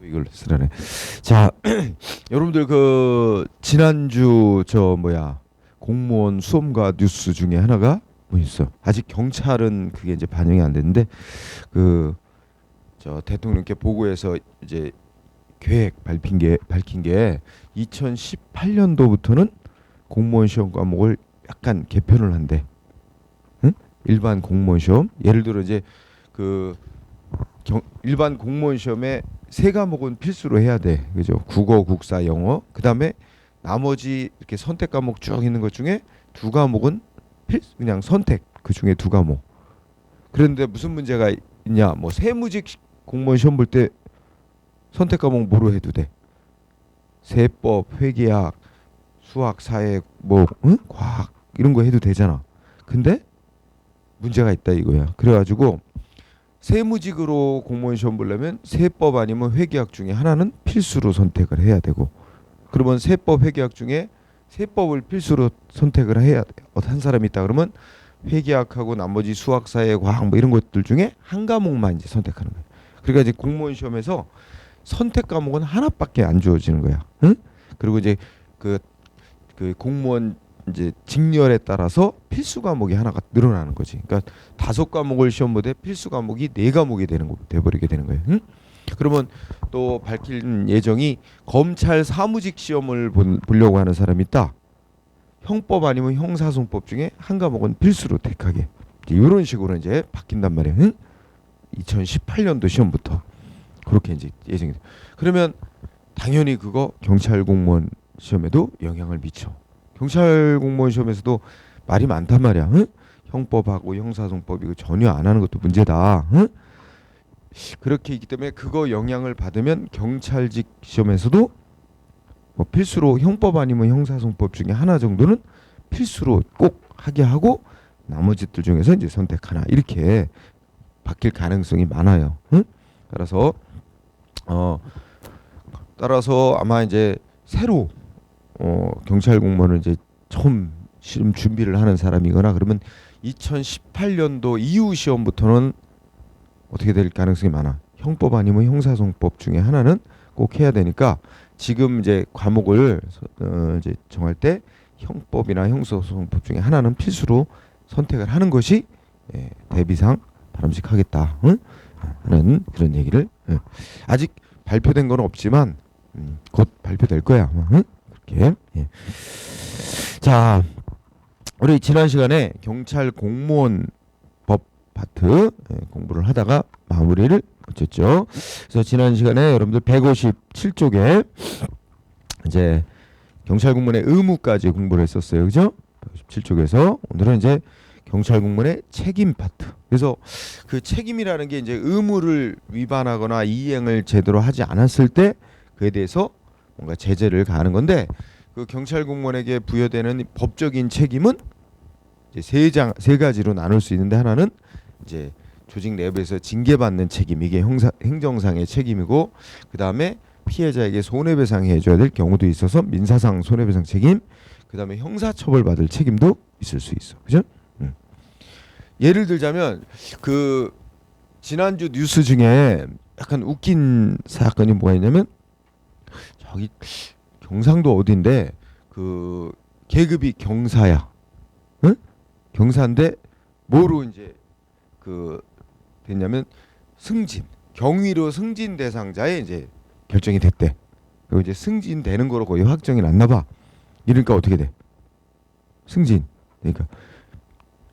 또 이걸 쓰라네. 자, 여러분들 그 지난주 저 뭐야 공무원 수험과 뉴스 중에 하나가 뭐 있어? 아직 경찰은 그게 이제 반영이 안 됐는데 그 저 대통령께 보고해서 이제 계획 밝힌 게 2018년도부터는 공무원 시험 과목을 약간 개편을 한대. 응? 일반 공무원 시험 예를 들어 이제 그 일반 공무원 시험에 세 과목은 필수로 해야 돼. 그죠? 국어, 국사, 영어. 그다음에 나머지 이렇게 선택 과목 쭉 있는 것 중에 두 과목은 그냥 선택. 그 중에 두 과목. 그런데 무슨 문제가 있냐? 뭐 세무직 공무원 시험 볼 때 선택 과목 뭐로 해도 돼? 세법, 회계학, 수학, 사회, 뭐 응? 과학 이런 거 해도 되잖아. 근데 문제가 있다 이거야. 그래가지고 세무직으로 공무원 시험 보려면 세법 아니면 회계학 중에 하나는 필수로 선택을 해야 되고, 그러면 세법, 회계학 중에 세법을 필수로 선택을 해야 돼. 한 사람이 있다 그러면 회계학하고 나머지 수학, 사회, 과학 뭐 이런 것들 중에 한 과목만 이제 선택하는 거야. 그러니까 이제 공무원 시험에서 선택 과목은 하나밖에 안 주어지는 거야. 응? 그리고 이제 그, 그 공무원 이제 직렬에 따라서 필수 과목이 하나가 늘어나는 거지. 그러니까 다섯 과목을 시험 보되 필수 과목이 네 과목이 돼버리게 되는 거예요. 응? 그러면 또 밝힐 예정이 검찰 사무직 시험을 보려고 하는 사람이 있다. 형법 아니면 형사소송법 중에 한 과목은 필수로 택하게. 이런 식으로 이제 바뀐단 말이에요. 응? 2018년도 시험부터 그렇게 이제 예정이 돼. 그러면 당연히 그거 경찰 공무원 시험에도 영향을 미쳐. 경찰 공무원 시험에서도 말이 많단 말이야. 응? 형법하고 형사소송법 이거 전혀 안 하는 것도 문제다. 응? 그렇게 있기 때문에 그거 영향을 받으면 경찰직 시험에서도 뭐 필수로 형법 아니면 형사소송법 중에 하나 정도는 필수로 꼭 하게 하고 나머지들 중에서 이제 선택하나 이렇게 바뀔 가능성이 많아요. 응? 따라서 따라서 아마 이제 새로 경찰 공무원을 이제 처음 시험 준비를 하는 사람이거나 그러면 2018년도 이후 시험부터는 어떻게 될 가능성이 많아. 형법 아니면 형사소송법 중에 하나는 꼭 해야 되니까 지금 이제 과목을 이제 정할 때 형법이나 형사소송법 중에 하나는 필수로 선택을 하는 것이 대비상 바람직하겠다. 응? 하는 그런 얘기를 아직 발표된 건 없지만 곧 발표될 거야. 응? 그렇게. 예. 자, 우리 지난 시간에 경찰 공무원 법 파트 공부를 하다가 마무리를 붙였죠. 그래서 지난 시간에 여러분들 157쪽에 이제 경찰 공무원의 의무까지 공부를 했었어요. 그죠? 157쪽에서 오늘은 이제 경찰 공무원의 책임 파트. 그래서 그 책임이라는 게 이제 의무를 위반하거나 이행을 제대로 하지 않았을 때 그에 대해서 뭔가 제재를 가하는 건데, 그 경찰 공무원에게 부여되는 법적인 책임은 이제 세 가지로 나눌 수 있는데, 하나는 이제 조직 내부에서 징계받는 책임, 이게 행정상의 책임이고, 그 다음에 피해자에게 손해배상해 줘야 될 경우도 있어서 민사상 손해배상 책임, 그 다음에 형사처벌받을 책임도 있을 수 있어. 그죠? 예를 들자면 그 지난주 뉴스 중에 약간 웃긴 사건이 뭐가 있냐면, 저기 경상도 어딘데 그 계급이 경사야. 응? 경사인데 뭐로 이제 그 됐냐면 승진, 경위로 승진 대상자에 이제 결정이 됐대. 그리고 이제 승진되는 거로 거의 확정이 났나 봐. 이러니까 어떻게 돼? 승진. 그러니까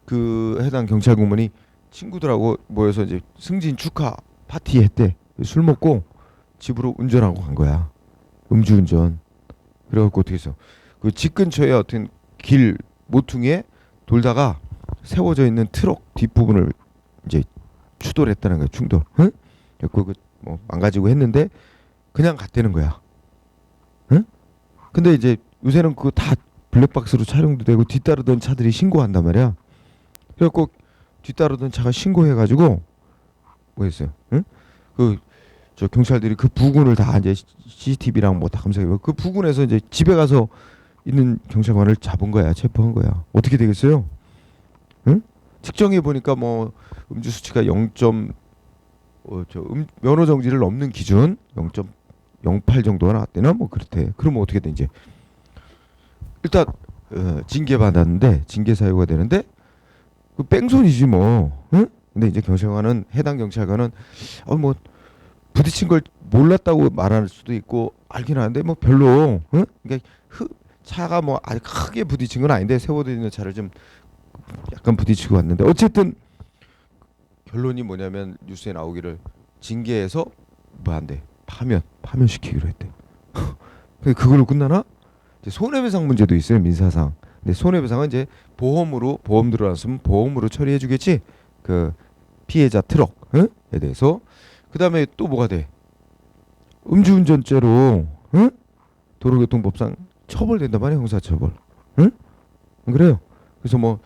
그 해당 경찰 공무원이 친구들하고 모여서 이제 승진 축하 파티 했대. 술 먹고 집으로 운전하고 간 거야. 음주운전. 그래갖고 어떻게 했어? 그 집 근처에 어떤 길 모퉁이에 돌다가 세워져 있는 트럭 뒷부분을 이제 추돌했다는 거야. 충돌. 응? 그래갖고 뭐 망가지고 했는데 그냥 갔다는 거야. 응? 근데 이제 요새는 그거 다 블랙박스로 촬영도 되고 뒤따르던 차들이 신고한단 말이야. 그래갖고 뒤따르던 차가 신고해가지고 뭐 했어요? 응? 그 저 경찰들이 그 부근을 다 이제 CCTV랑 뭐 다 검색해. 그 부근에서 이제 집에 가서 있는 경찰관을 잡은 거야. 체포한 거야. 어떻게 되겠어요? 응? 측정해 보니까 뭐 음주 수치가 0. 면허 정지를 넘는 기준 08 정도가 나왔대나 뭐 그렇대. 그러면 어떻게 돼 이제 일단 징계 받았는데 징계 사유가 되는데 그 뺑소니지 뭐. 응? 근데 이제 경찰관은 해당 경찰관은 뭐 부딪힌 걸 몰랐다고 말할 수도 있고 알긴 하는데 뭐 별로 응? 그러니까 차가 뭐 아주 크게 부딪힌 건 아닌데 세워져 있는 차를 좀 약간 부딪히고 왔는데 어쨌든 결론이 뭐냐면 뉴스에 나오기를 징계해서 뭐 한대 파면시키기로 했대. 근데 그걸로 끝나나? 이제 손해배상 문제도 있어요 민사상. 근데 손해배상은 이제 보험 들어왔으면 보험으로 처리해주겠지. 그 피해자 트럭에 대해서. 그다음에 또 뭐가 돼? 음주운전죄로 응? 도로교통법상 처벌된단 말이야 형사처벌. 응? 그래요. 그래서 뭐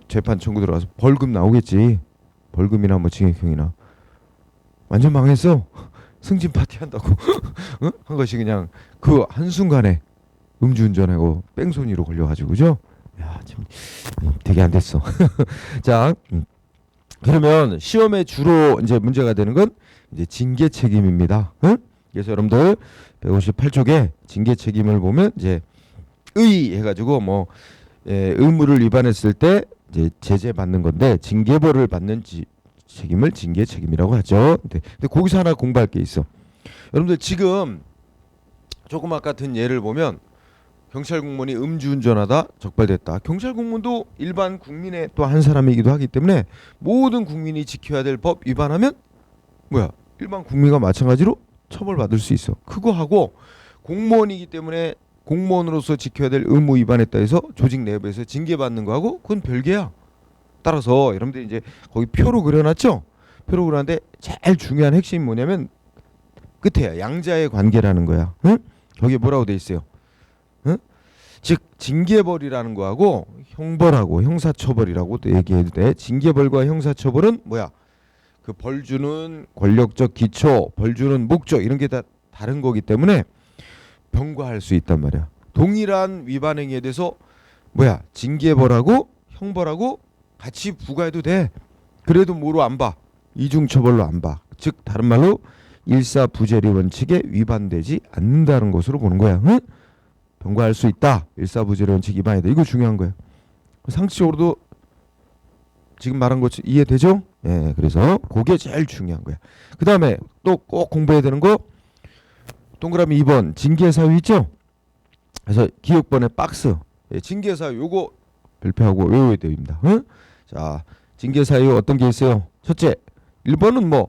재판 청구 들어가서 벌금 나오겠지. 벌금이나 뭐 징역형이나. 완전 망했어. 승진 파티 한다고 응? 한 것이 그냥 그 한순간에 음주운전하고 뺑소니로 걸려가지고 그죠? 야, 참 되게 안 됐어. 자, 그러면 시험에 주로 이제 문제가 되는 건 이제 징계 책임입니다. 응? 그래서 여러분들 158쪽에 징계 책임을 보면 이제 해가지고 뭐 의무를 위반했을 때 이제 제재 받는 건데 징계벌을 받는 책임을 징계 책임이라고 하죠. 근데 거기서 하나 공부할 게 있어. 여러분들 지금 조금 아까 든 예를 보면 경찰 공무원이 음주운전하다 적발됐다. 경찰 공무원도 일반 국민의 또 한 사람이기도 하기 때문에 모든 국민이 지켜야 될 법 위반하면 일반 국민과 마찬가지로 처벌받을 수 있어. 그거 하고 공무원이기 때문에 공무원으로서 지켜야 될 의무 위반했다 해서 조직 내부에서 징계받는 거하고 그건 별개야. 따라서 여러분들 이제 거기 표로 그려놨죠? 표로 그려놨는데 제일 중요한 핵심이 뭐냐면 끝에야 양자의 관계라는 거야. 응? 거기에 뭐라고 돼 있어요? 응? 즉 징계벌이라는 거하고 형벌하고 형사처벌이라고 얘기해도 돼. 징계벌과 형사처벌은 뭐야? 그 벌 주는 권력적 기초, 벌 주는 목적 이런 게 다 다른 거기 때문에 병과할 수 있단 말이야. 동일한 위반 행위에 대해서 징계벌하고 형벌하고 같이 부과해도 돼. 그래도 뭐로 안 봐? 이중처벌로 안 봐. 즉 다른 말로 일사부재리 원칙에 위반되지 않는다는 것으로 보는 거야. 응? 병과할 수 있다. 일사부재리 원칙 위반이다. 이거 중요한 거야. 상식적으로도 지금 말한 것 이해되죠? 예, 그래서 그게 제일 중요한 거야. 그 다음에 또 꼭 공부해야 되는 거 동그라미 2번 징계사유 있죠? 그래서 기억번의 박스 징계사유 요거 발표하고 외워야 됩니다. 응? 자, 징계사유 어떤 게 있어요? 첫째, 1번은 뭐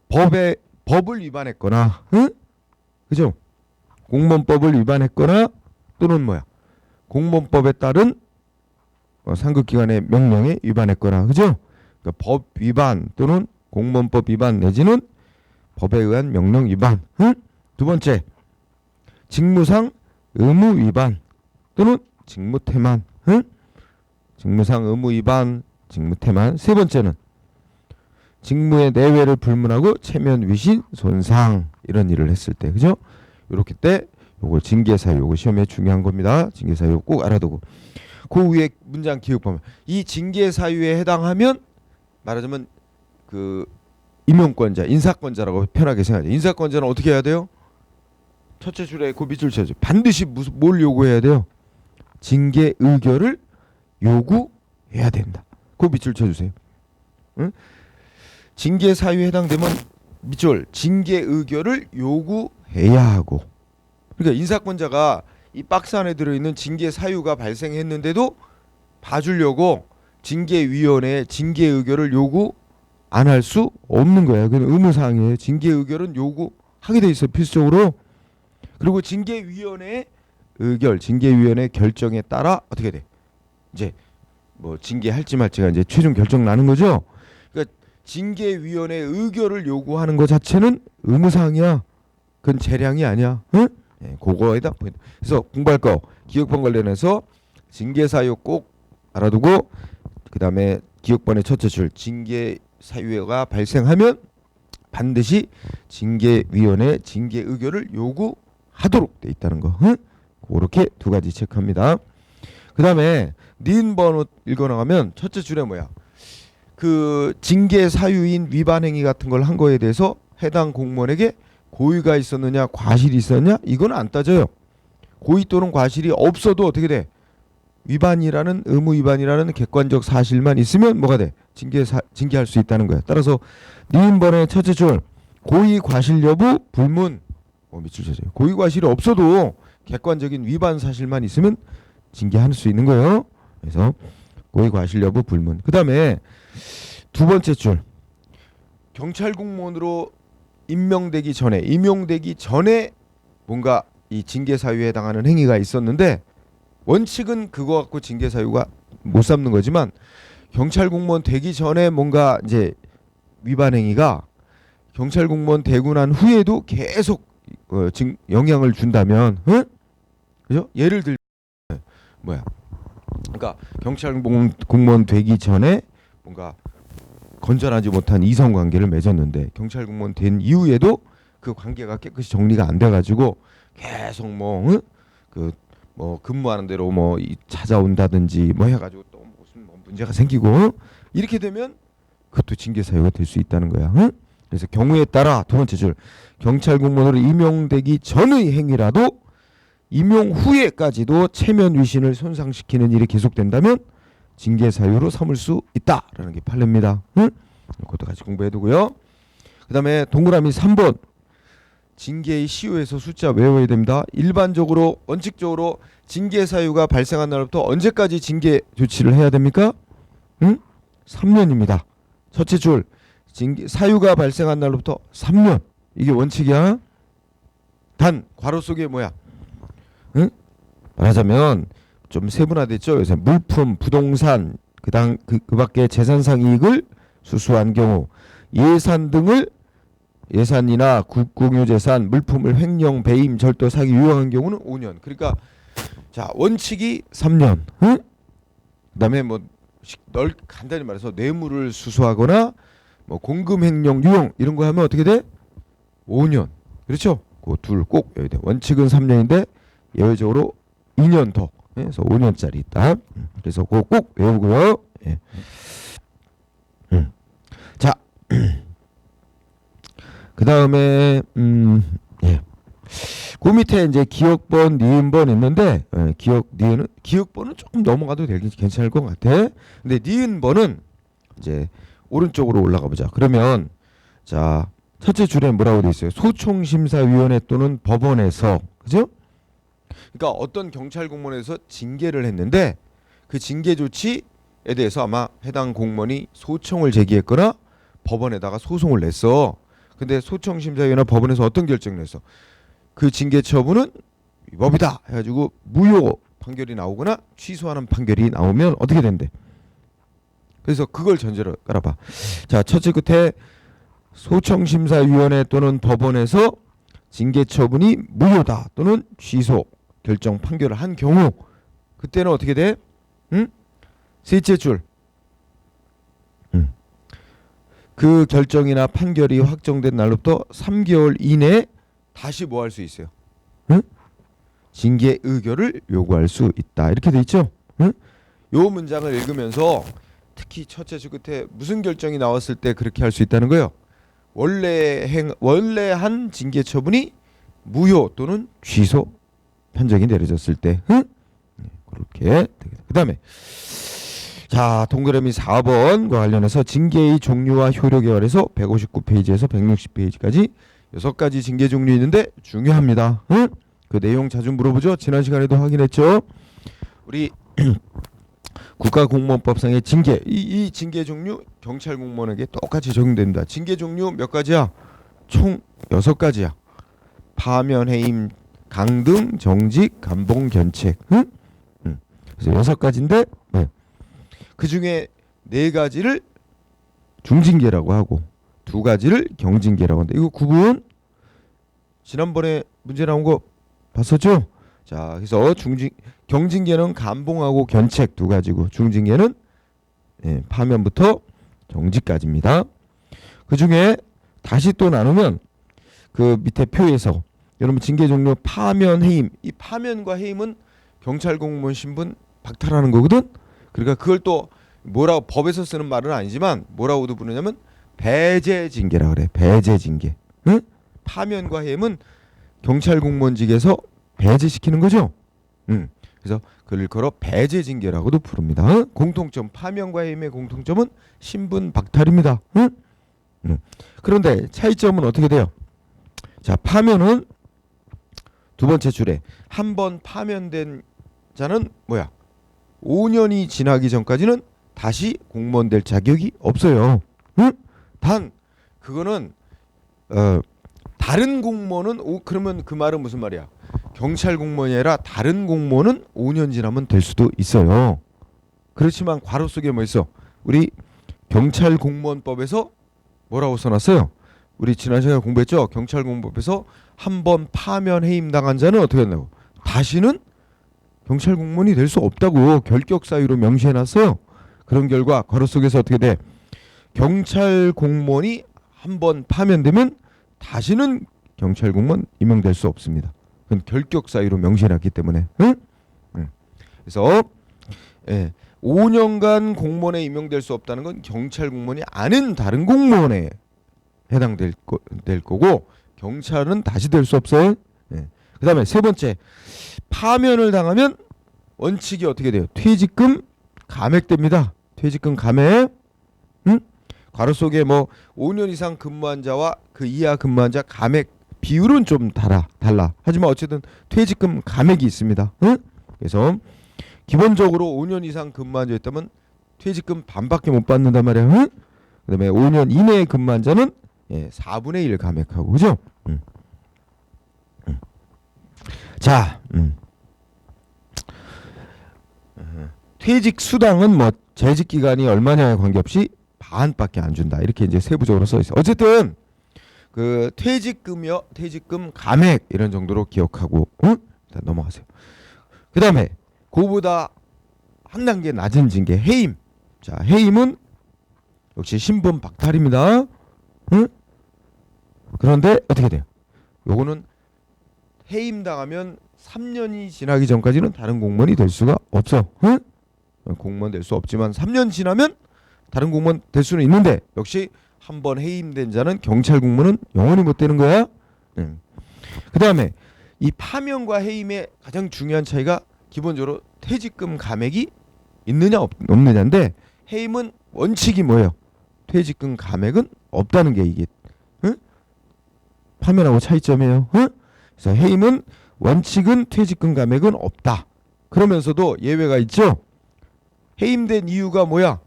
법을 위반했거나, 응? 그죠? 공무원법을 위반했거나 또는 공무원법에 따른 상급기관의 명령에 위반했거나, 그죠? 그러니까 법 위반 또는 공무원법 위반 내지는 법에 의한 명령 위반. 응? 두 번째, 직무상 의무 위반 또는 직무태만. 응? 직무상 의무 위반, 직무태만. 세 번째는 직무의 내외를 불문하고 체면 위신 손상 이런 일을 했을 때, 그죠? 이렇게 때 요거 징계사유, 요거 시험에 중요한 겁니다. 징계사유 꼭 알아두고 그 위에 문장 기억 보면 이 징계사유에 해당하면 말하자면 그 임용권자, 인사권자라고 편하게 생각해요. 인사권자는 어떻게 해야 돼요? 첫째 줄에 그 밑줄 쳐줘. 반드시 뭘 요구해야 돼요? 징계 의결을 요구해야 된다. 그 밑줄 쳐주세요. 응? 징계 사유에 해당되면 밑줄 징계 의결을 요구해야 하고. 그러니까 인사권자가 이 박스 안에 들어있는 징계 사유가 발생했는데도 봐주려고 징계위원회에 징계 의결을 요구 안 할 수 없는 거야. 그건 의무사항이에요. 징계 의결은 요구하게 돼 있어요. 필수적으로. 그리고 징계위원회의 의결, 징계위원회 결정에 따라 어떻게 돼? 이제 뭐 징계할지 말지가 이제 최종 결정 나는 거죠. 그러니까 징계위원회 의결을 요구하는 것 자체는 의무사항이야. 그건 재량이 아니야. 응? 네, 그거에다 그래서 공부할 거 기억번 관련해서 징계사유 꼭 알아두고 그 다음에 기억번의 첫째 줄 징계 사유가 발생하면 반드시 징계위원회 징계 의결을 요구하도록 돼 있다는 거. 응? 그렇게 두 가지 체크합니다. 그 다음에 니은 번호 읽어나가면 첫째 줄에 그 징계 사유인 위반 행위 같은 걸 한 거에 대해서 해당 공무원에게 고의가 있었느냐 과실이 있었냐 이건 안 따져요. 고의 또는 과실이 없어도 어떻게 돼? 위반이라는 의무 위반이라는 객관적 사실만 있으면 뭐가 돼? 징계할 수 있다는 거야. 따라서 니은번의 첫째 줄 고의 과실 여부 불문. 밑줄 쳐줘요. 고의 과실이 없어도 객관적인 위반 사실만 있으면 징계할 수 있는 거예요. 그래서 고의 과실 여부 불문. 그 다음에 두 번째 줄 경찰 공무원으로 임명되기 전에 뭔가 이 징계 사유에 해당하는 행위가 있었는데 원칙은 그거 갖고 징계 사유가 못 삼는 거지만 경찰 공무원 되기 전에 뭔가 이제 위반 행위가 경찰 공무원 되고 난 후에도 계속 영향을 준다면, 그죠? 예를 들면 그러니까 경찰 공무원 되기 전에 뭔가 건전하지 못한 이성 관계를 맺었는데 경찰 공무원 된 이후에도 그 관계가 깨끗이 정리가 안 돼가지고 계속 근무하는 대로 찾아온다든지 해가지고 또 무슨 문제가 생기고 이렇게 되면 그것도 징계 사유가 될 수 있다는 거야. 그래서 경우에 따라 두 번째 줄 경찰 공무원으로 임용되기 전의 행위라도 임용 후에까지도 체면 위신을 손상시키는 일이 계속된다면 징계 사유로 삼을 수 있다라는 게 판례입니다. 그것도 같이 공부해두고요. 그 다음에 동그라미 3번 징계의 시효에서 숫자 외워야 됩니다. 일반적으로 원칙적으로 징계 사유가 발생한 날부터 언제까지 징계 조치를 해야 됩니까? 3년입니다. 첫째 줄 징계 사유가 발생한 날부터 3년 이게 원칙이야. 단 괄호 속에 말하자면 좀 세분화됐죠. 요새 물품, 부동산, 그 밖에 재산상 이익을 수수한 경우 예산 등을 예산이나 국공유재산, 물품을 횡령, 배임, 절도, 사기, 유용한 경우는 5년. 그러니까 자 원칙이 3년. 그다음에 간단히 말해서 뇌물을 수수하거나 공금, 횡령, 유용 이런 거 하면 어떻게 돼? 5년. 그렇죠? 그 둘 꼭 외워야 돼. 원칙은 3년인데 예외적으로 2년 더. 그래서 5년짜리 있다. 그래서 그거 꼭 외우고요. 예. 자. 그 다음에 예. 그 밑에 이제 기억번, 니은번 있는데 기억번은 조금 넘어가도 괜찮을 것 같아. 근데 니은번은 이제 오른쪽으로 올라가 보자. 그러면 자 첫째 줄에 뭐라고 돼 있어요? 소총심사위원회 또는 법원에서 그죠? 그러니까 어떤 경찰 공무원에서 징계를 했는데 그 징계 조치에 대해서 아마 해당 공무원이 소청을 제기했거나 법원에다가 소송을 냈어. 근데 소청심사위원회 법원에서 어떤 결정을 냈어? 그 징계 처분은 위법이다 해가지고 무효 판결이 나오거나 취소하는 판결이 나오면 어떻게 된대? 그래서 그걸 전제로 깔아봐. 자 첫째 끝에 소청심사위원회 또는 법원에서 징계 처분이 무효다 또는 취소 결정 판결을 한 경우 그때는 어떻게 돼? 셋째 줄 그 결정이나 판결이 확정된 날로부터 3개월 이내에 다시 뭐 할 수 있어요? 징계 의결을 요구할 수 있다. 이렇게 돼 있죠? 요 문장을 읽으면서 특히 첫째 줄 끝에 무슨 결정이 나왔을 때 그렇게 할 수 있다는 거예요. 원래 한 징계 처분이 무효 또는 취소 판정이 내려졌을 때 그렇게 그다음에 자 동그라미 4번과 관련해서 징계의 종류와 효력에 관해서 159페이지에서 160페이지까지 6가지 징계 종류 있는데 중요합니다. 그 내용 자주 물어보죠. 지난 시간에도 확인했죠. 우리 국가공무원법상의 징계 이 징계 종류 경찰 공무원에게 똑같이 적용됩니다. 징계 종류 몇 가지야? 총 6가지야. 파면, 해임, 강등, 정직, 감봉, 견책. 그래서 6가지인데 그 중에 4가지를 중징계라고 하고 2가지를 경징계라고 한다. 이거 구분 지난번에 문제 나온 거 봤었죠? 자, 그래서 경징계는 감봉하고 견책 2가지고 중징계는 파면부터 정직까지입니다. 그 중에 다시 또 나누면 그 밑에 표에서 여러분 징계 종류 파면, 해임 이 파면과 해임은 경찰 공무원 신분 박탈하는 거거든. 그러니까 그걸 또 뭐라고 법에서 쓰는 말은 아니지만 뭐라고도 부르냐면 배제 징계라 그래. 배제 징계. 파면과 해임은 경찰 공무원직에서 배제시키는 거죠. 그래서 그를 걸어 배제 징계라고도 부릅니다. 공통점 파면과 해임의 공통점은 신분 박탈입니다. 그런데 차이점은 어떻게 돼요? 자, 파면은 두 번째 줄에 한 번 파면된 자는 뭐야? 5년이 지나기 전까지는 다시 공무원 될 자격이 없어요. 단 그거는 다른 공무원은 그러면 그 말은 무슨 말이야? 경찰 공무원이 아니라 다른 공무원은 5년 지나면 될 수도 있어요. 그렇지만 괄호 속에 뭐 있어? 우리 경찰 공무원법에서 뭐라고 써놨어요? 우리 지난 시간에 공부했죠? 경찰 공무원법에서 한 번 파면 해임당한 자는 어떻게 한다고? 다시는 경찰 공무원이 될 수 없다고 결격 사유로 명시해놨어요. 그런 결과 괄호 속에서 어떻게 돼? 경찰 공무원이 한 번 파면되면 다시는 경찰 공무원 임명될 수 없습니다. 그건 결격 사유로 명시해놨기 때문에. 그래서 5년간 공무원에 임명될 수 없다는 건 경찰 공무원이 아닌 다른 공무원에 해당될 거고 경찰은 다시 될 수 없어요. 그 다음에 세 번째, 파면을 당하면 원칙이 어떻게 돼요? 퇴직금 감액됩니다. 퇴직금 감액. 괄호 속에 뭐 5년 이상 근무한 자와 그 이하 근무한 자 감액 비율은 좀 달라. 하지만 어쨌든 퇴직금 감액이 있습니다. 그래서 기본적으로 5년 이상 근무한 자였다면 퇴직금 반밖에 못 받는단 말이야. 그다음에 5년 이내에 근무한 자는 4분의 1 감액하고, 그죠? 자, 퇴직 수당은 뭐 재직 기간이 얼마냐에 관계없이 반밖에 안 준다. 이렇게 이제 세부적으로 써 있어. 어쨌든 그 퇴직금 감액 이런 정도로 기억하고 일단 넘어가세요. 그다음에 그보다 한 단계 낮은 징계 해임. 자, 해임은 역시 신분 박탈입니다. 그런데 어떻게 돼요? 요거는 해임 당하면 3년이 지나기 전까지는 다른 공무원이 될 수가 없어. 공무원 될 수 없지만 3년 지나면 다른 공무원 될 수는 있는데 역시 한번 해임된 자는 경찰 공무원은 영원히 못 되는 거야. 그 다음에 이 파면과 해임의 가장 중요한 차이가 기본적으로 퇴직금 감액이 있느냐 없느냐인데 해임은 원칙이 뭐예요? 퇴직금 감액은 없다는 게 이게 파면하고 차이점이에요. 그래서 해임은 원칙은 퇴직금 감액은 없다. 그러면서도 예외가 있죠. 해임된 이유가 뭐야?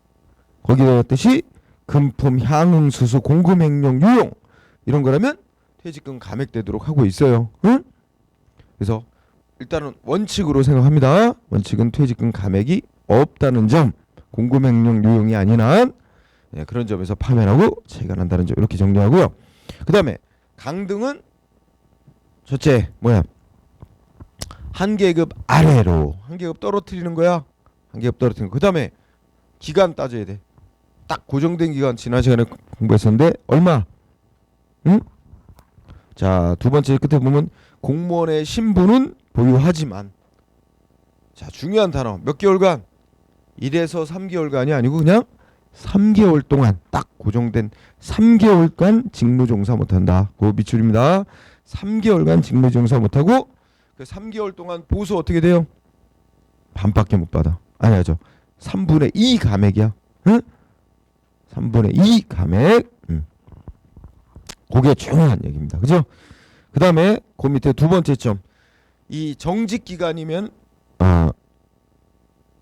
거기에 나왔듯이 금품, 향응, 수수, 공금, 횡령, 유용 이런 거라면 퇴직금 감액되도록 하고 있어요. 그래서 일단은 원칙으로 생각합니다. 원칙은 퇴직금 감액이 없다는 점, 공금, 횡령, 유용이 아닌 한 그런 점에서 파면하고 차이가 난다는 점 이렇게 정리하고요. 그 다음에 강등은 첫째 뭐야? 한 계급 아래로 한 계급 떨어뜨리는 거야. 한 계급 떨어뜨리는 거. 그 다음에 기간 따져야 돼. 딱 고정된 기간 지난 시간에 공부했었는데 얼마? 자, 두 번째 끝에 보면 공무원의 신분은 보유하지만 자, 중요한 단어 몇 개월간? 1에서 3개월간이 아니고 그냥 3개월 동안 딱 고정된 3개월간 직무종사 못한다. 그 밑줄입니다. 3개월간 직무종사 못하고 그 3개월 동안 보수 어떻게 돼요? 반밖에 못 받아. 아니죠. 3분의 2 감액이야. 3분의 2 감액. 그게 중요한 얘기입니다. 그죠? 그 다음에 그 밑에 두 번째 점. 이 정직 기간이면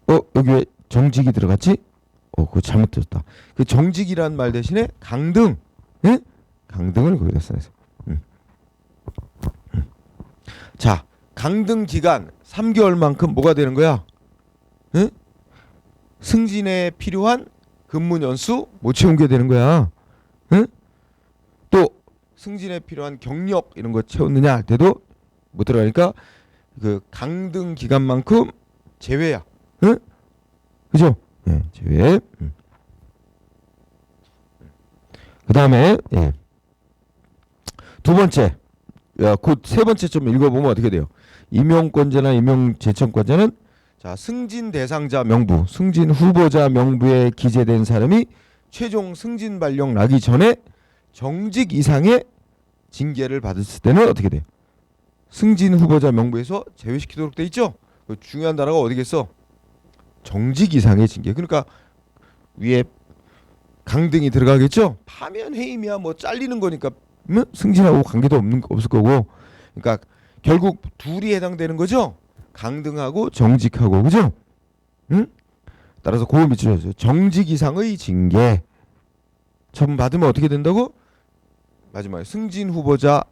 여기 왜 정직이 들어갔지? 그거 잘못 들었다. 그 정직이란 말 대신에 강등. 강등을 거기다 써놨어요. 자, 강등 기간 3개월만큼 뭐가 되는 거야? 승진에 필요한 근무 연수 못 채운 게 되는 거야. 또 승진에 필요한 경력 이런 거 채웠느냐 할 때도 못 들어가니까 그 강등 기간만큼 제외야. 그죠? 제외. 그 다음에 두 번째, 곧 세 번째 좀 읽어보면 어떻게 돼요? 임용권자나 임용제청권자는 자, 승진 대상자 명부, 승진 후보자 명부에 기재된 사람이 최종 승진 발령 나기 전에 정직 이상의 징계를 받았을 때는 어떻게 돼요? 승진 후보자 명부에서 제외시키도록 돼 있죠. 그 중요한 단어가 어디겠어? 정직 이상의 징계. 그러니까 위에 강등이 들어가겠죠. 파면 해임이야 뭐 잘리는 거니까 승진하고 관계도 없을 거고. 그러니까 결국 둘이 해당되는 거죠. 강등하고 정직하고, 그죠? 응? 따라서 그거 밑줄쳐서 정직 이상의 징계 처분 받으면 어떻게 된다고? 마지막에 승진 후보자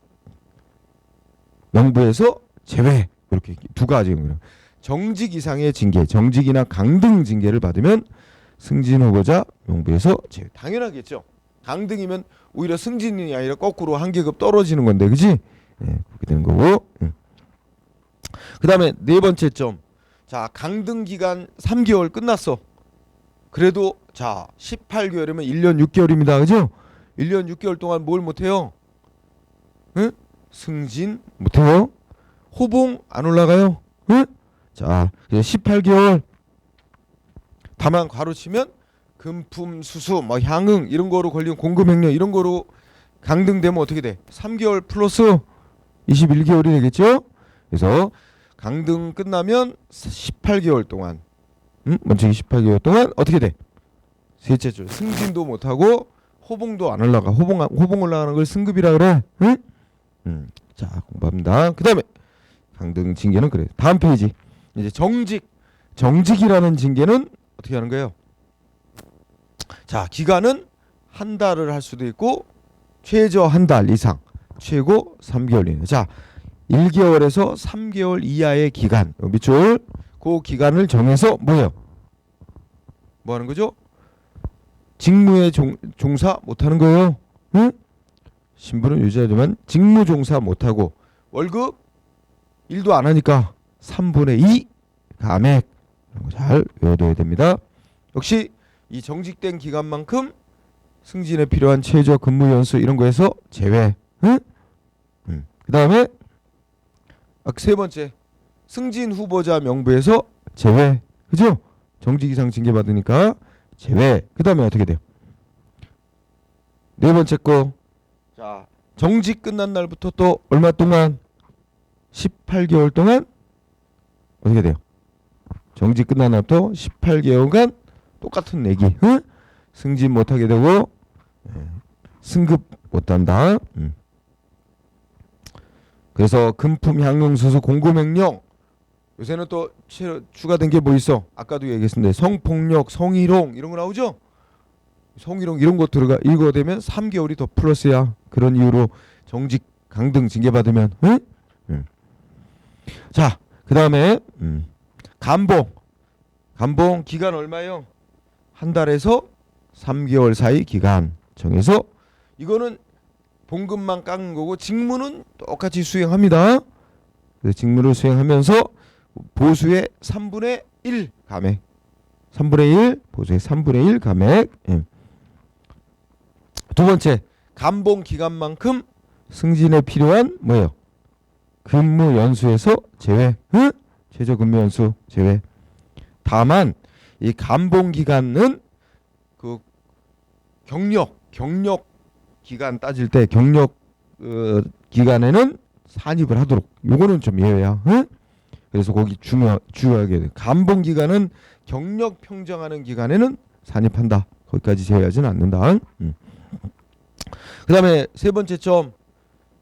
명부에서 제외. 이렇게 두 가지입니다. 정직 이상의 징계, 정직이나 강등 징계를 받으면 승진 후보자 명부에서 제외. 당연하겠죠. 강등이면 오히려 승진이 아니라 거꾸로 한 계급 떨어지는 건데, 그지? 예, 그렇게 되는 거고. 그 다음에 네 번째 점. 자, 강등 기간 3개월 끝났어. 그래도 자 18개월이면 1년 6개월입니다. 그죠? 1년 6개월 동안 뭘 못해요? 응? 승진 못해요? 호봉 안 올라가요? 응? 자 18개월. 다만 괄호치면 금품 수수 뭐 향응 이런 거로 걸린 공급행령 이런 거로 강등되면 어떻게 돼? 3개월 플러스 21개월이 되겠죠? 그래서 강등 끝나면 18개월 동안 먼저 18개월 동안 어떻게 돼? 셋째 줄 승진도 못하고 호봉도 안 올라가. 호봉 올라가는 걸 승급이라 그래. 응? 자 공부합니다. 그 다음에 강등 징계는 그래. 다음 페이지 이제 정직이라는 징계는 어떻게 하는 거예요? 자 기간은 한 달을 할 수도 있고 최저 한 달 이상 최고 3개월 이내. 자 1개월에서 3개월 이하의 기간 밑줄 그 기간을 정해서 뭐예요? 뭐 하는 거죠? 직무에 종사 못하는 거예요. 응? 신분은 유지하지만 직무 종사 못하고 월급 일도 안 하니까 3분의 2 감액. 이런 거 잘 외워둬야 됩니다. 역시 이 정직된 기간만큼 승진에 필요한 최저 근무 연수 이런 거에서 제외. 응? 그 다음에 세 번째 승진 후보자 명부에서 제외. 그죠? 정직 이상 징계 받으니까 제외. 그 다음에 어떻게 돼요? 네 번째 거. 자 정직 끝난 날부터 또 얼마 동안? 18개월 동안 어떻게 돼요? 정직 끝난 날부터 18개월간 똑같은 내기. 응? 승진 못하게 되고 승급 못한다. 그래서 금품 향응 수수 공급행령 요새는 또 추가된 게 뭐 있어? 아까도 얘기했는데 성폭력, 성희롱 이런 거 나오죠? 성희롱 이런 거 들어가 이거 되면 3개월이 더 플러스야. 그런 이유로 정직 강등 징계 받으면. 응? 자, 그 다음에 감봉 기간 얼마예요? 한 달에서 3개월 사이 기간 정해서 이거는 봉급만 깎는 거고 직무는 똑같이 수행합니다. 그래서 직무를 수행하면서 보수의 3분의 1 감액. 3분의 1 보수의 3분의 1 감액. 두 번째 감봉 기간만큼 승진에 필요한 뭐예요? 근무 연수에서 제외. 응? 최저 근무 연수 제외. 다만 이 감봉 기간은 그 경력 기간 따질 때 경력 기간에는 산입을 하도록. 요거는 좀 예외야. 응? 그래서 거기 중요하게 돼. 감봉 기간은 경력 평정하는 기간에는 산입한다. 거기까지 제외하지는 않는다. 그다음에 세 번째 점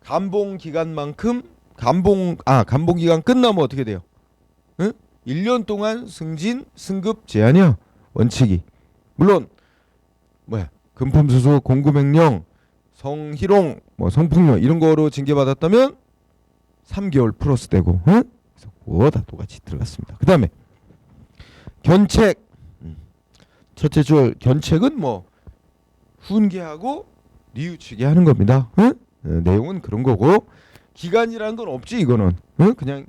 감봉 기간만큼 감봉 기간 끝나면 어떻게 돼요? 응? 1년 동안 승진 승급 제한이야. 원칙이. 물론 뭐야? 금품수수 공급행령 성희롱 뭐 성폭력 이런 거로 징계받았다면 3개월 플러스 되고. 응? 그래서 다 똑같이 들어갔습니다. 그 다음에 견책. 첫째 줄 견책은 뭐 훈계하고 뉘우치게 하는 겁니다. 응? 내용은 그런 거고 기간이라는 건 없지 이거는. 응? 그냥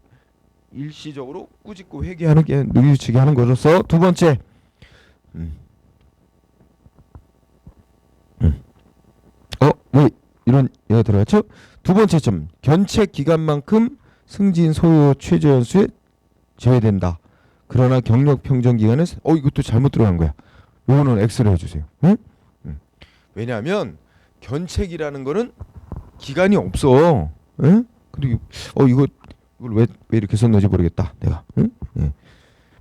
일시적으로 꾸짖고 회개하는 게 뉘우치게 하는 거로서 두 번째 뭐 이런 얘가 들어갔죠? 두 번째 점 견책 기간만큼 승진 소요 최저 연수에 제외된다. 그러나 경력 평정 기간에 이것도 잘못 들어간 거야. 요거는 X를 해주세요. 응? 왜냐하면 견책이라는 거는 기간이 없어. 응? 그리고 이걸 왜 이렇게 썼는지 모르겠다. 내가. 응? 예.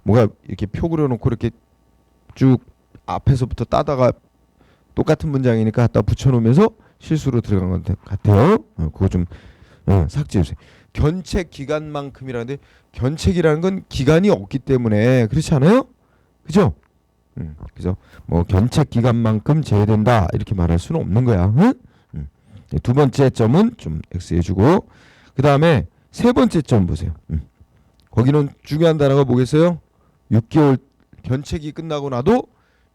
뭐가 이렇게 표 그려놓고 이렇게 쭉 앞에서부터 따다가 똑같은 문장이니까 갖다 붙여놓으면서 실수로 들어간 것 같아요. 그거 좀 삭제해주세요. 견책 기간만큼이라는데 견책이라는 건 기간이 없기 때문에 그렇지 않아요? 그죠? 그래서 뭐 견책 기간만큼 제외된다 이렇게 말할 수는 없는 거야. 두 번째 점은 좀 X 해주고 그 다음에 세 번째 점 보세요. 거기는 중요한 단어가 뭐겠어요? 6개월 견책이 끝나고 나도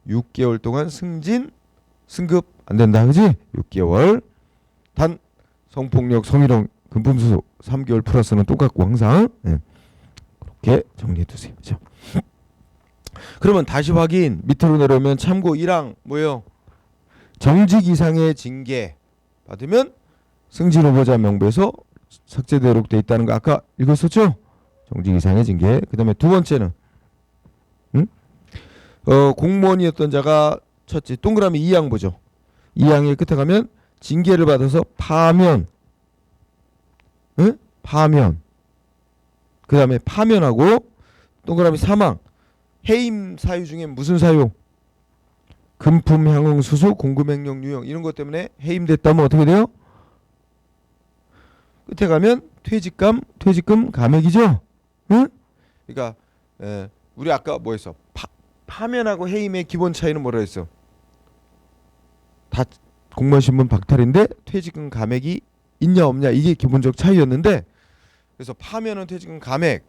6개월 동안 승급 안 된다. 그지? 6개월 단 성폭력 성희롱 금품수수 3개월 플러스는 똑같고 항상 그렇게 정리해 두세요. 그죠? 그러면 다시 확인 밑으로 내려오면 참고 1항 뭐예요? 정직 이상의 징계 받으면 승진 후보자 명부에서 삭제되도록 돼 있다는 거 아까 읽었었죠? 정직 이상의 징계. 그 다음에 두 번째는 공무원이었던 자가 첫째 동그라미 2항 보죠. 2항의 끝에 가면 징계를 받아서 파면 파면 그 다음에 파면하고 동그라미 3항 해임 사유 중에 무슨 사유? 금품 향응 수수 공금횡령 유형 이런 것 때문에 해임됐다면 어떻게 돼요? 끝에 가면 퇴직금 감액이죠. 응? 그러니까 우리 아까 뭐 했어? 파면하고 해임의 기본 차이는 뭐라 했어? 다 공무원 신분 박탈인데 퇴직금 감액이 있냐 없냐 이게 기본적 차이였는데 그래서 파면은 퇴직금 감액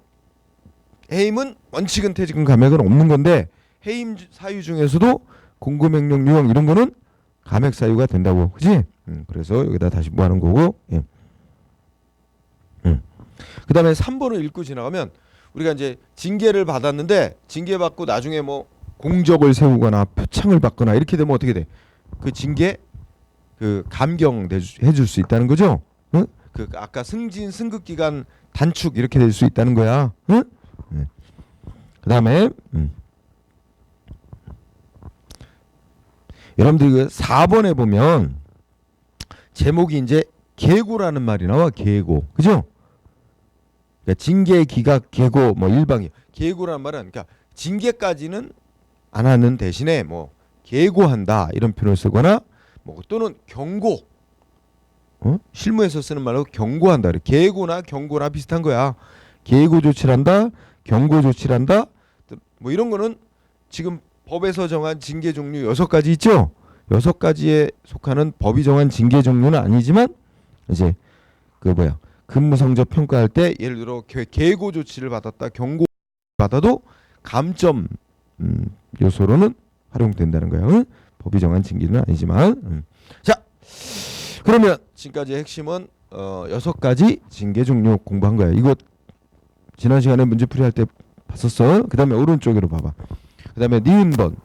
해임은 원칙은 퇴직금 감액은 없는 건데 해임 사유 중에서도 공금횡령 유형 이런 거는 감액 사유가 된다고 그지? 그래서 여기다 다시 뭐 하는 거고 그 다음에 3번을 읽고 지나가면 우리가 이제 징계를 받았는데 징계받고 나중에 뭐 공적을 세우거나 표창을 받거나 이렇게 되면 어떻게 돼? 그 징계 그 감경 해줄 수 있다는 거죠. 응? 그 아까 승진 승급 기간 단축 이렇게 될 수 있다는 거야. 응? 그 다음에 여러분들 그 4번에 보면 제목이 이제 계고라는 말이 나와. 계고 그죠? 그러니까 징계 기각 계고 뭐 일방이 계고라는 말은 그러니까 징계까지는 안 하는 대신에 뭐 계고한다 이런 표현을 쓰거나 뭐 또는 경고 실무에서 쓰는 말로 경고한다. 계고나 경고나 비슷한 거야. 계고 조치를 한다, 경고 조치를 한다. 뭐 이런 거는 지금 법에서 정한 징계 종류 6가지 있죠. 6가지에 속하는 법이 정한 징계 종류는 아니지만 이제 그 뭐야 근무 성적 평가할 때 예를 들어 계고 조치를 받았다, 경고 받아도 감점 요소로는 활용된다는 거야. 법이 정한 징계는 아니지만 자 그러면 지금까지 핵심은 6가지 징계 종류 공부한 거야. 이거 지난 시간에 문제풀이 할 때 봤었어. 그 다음에 오른쪽으로 봐봐. 그 다음에 니은번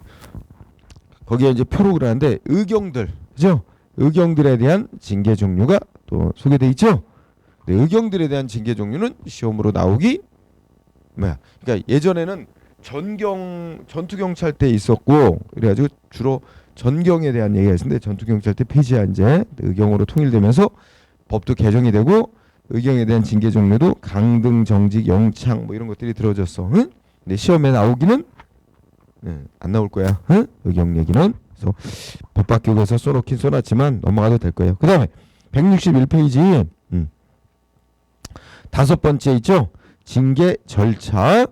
거기에 이제 표로 그러는데 의경들 그죠? 의경들에 대한 징계 종류가 또 소개돼 있죠. 의경들에 대한 징계 종류는 시험으로 나오기 뭐야? 그러니까 예전에는 전투경찰 때 있었고 그래가지고 주로 전경에 대한 얘기가 있었는데 전투경찰 때 폐지한 이제 의경으로 통일되면서 법도 개정이 되고 의경에 대한 징계 종류도 강등, 정직, 영창 뭐 이런 것들이 들어졌어. 응? 근데 시험에 나오기는 안 나올 거야. 응? 의경 얘기는. 그래서 법학교에서 써놓긴 써놨지만 넘어가도 될 거예요. 그 다음에 161페이지 5번째 있죠. 징계 절차.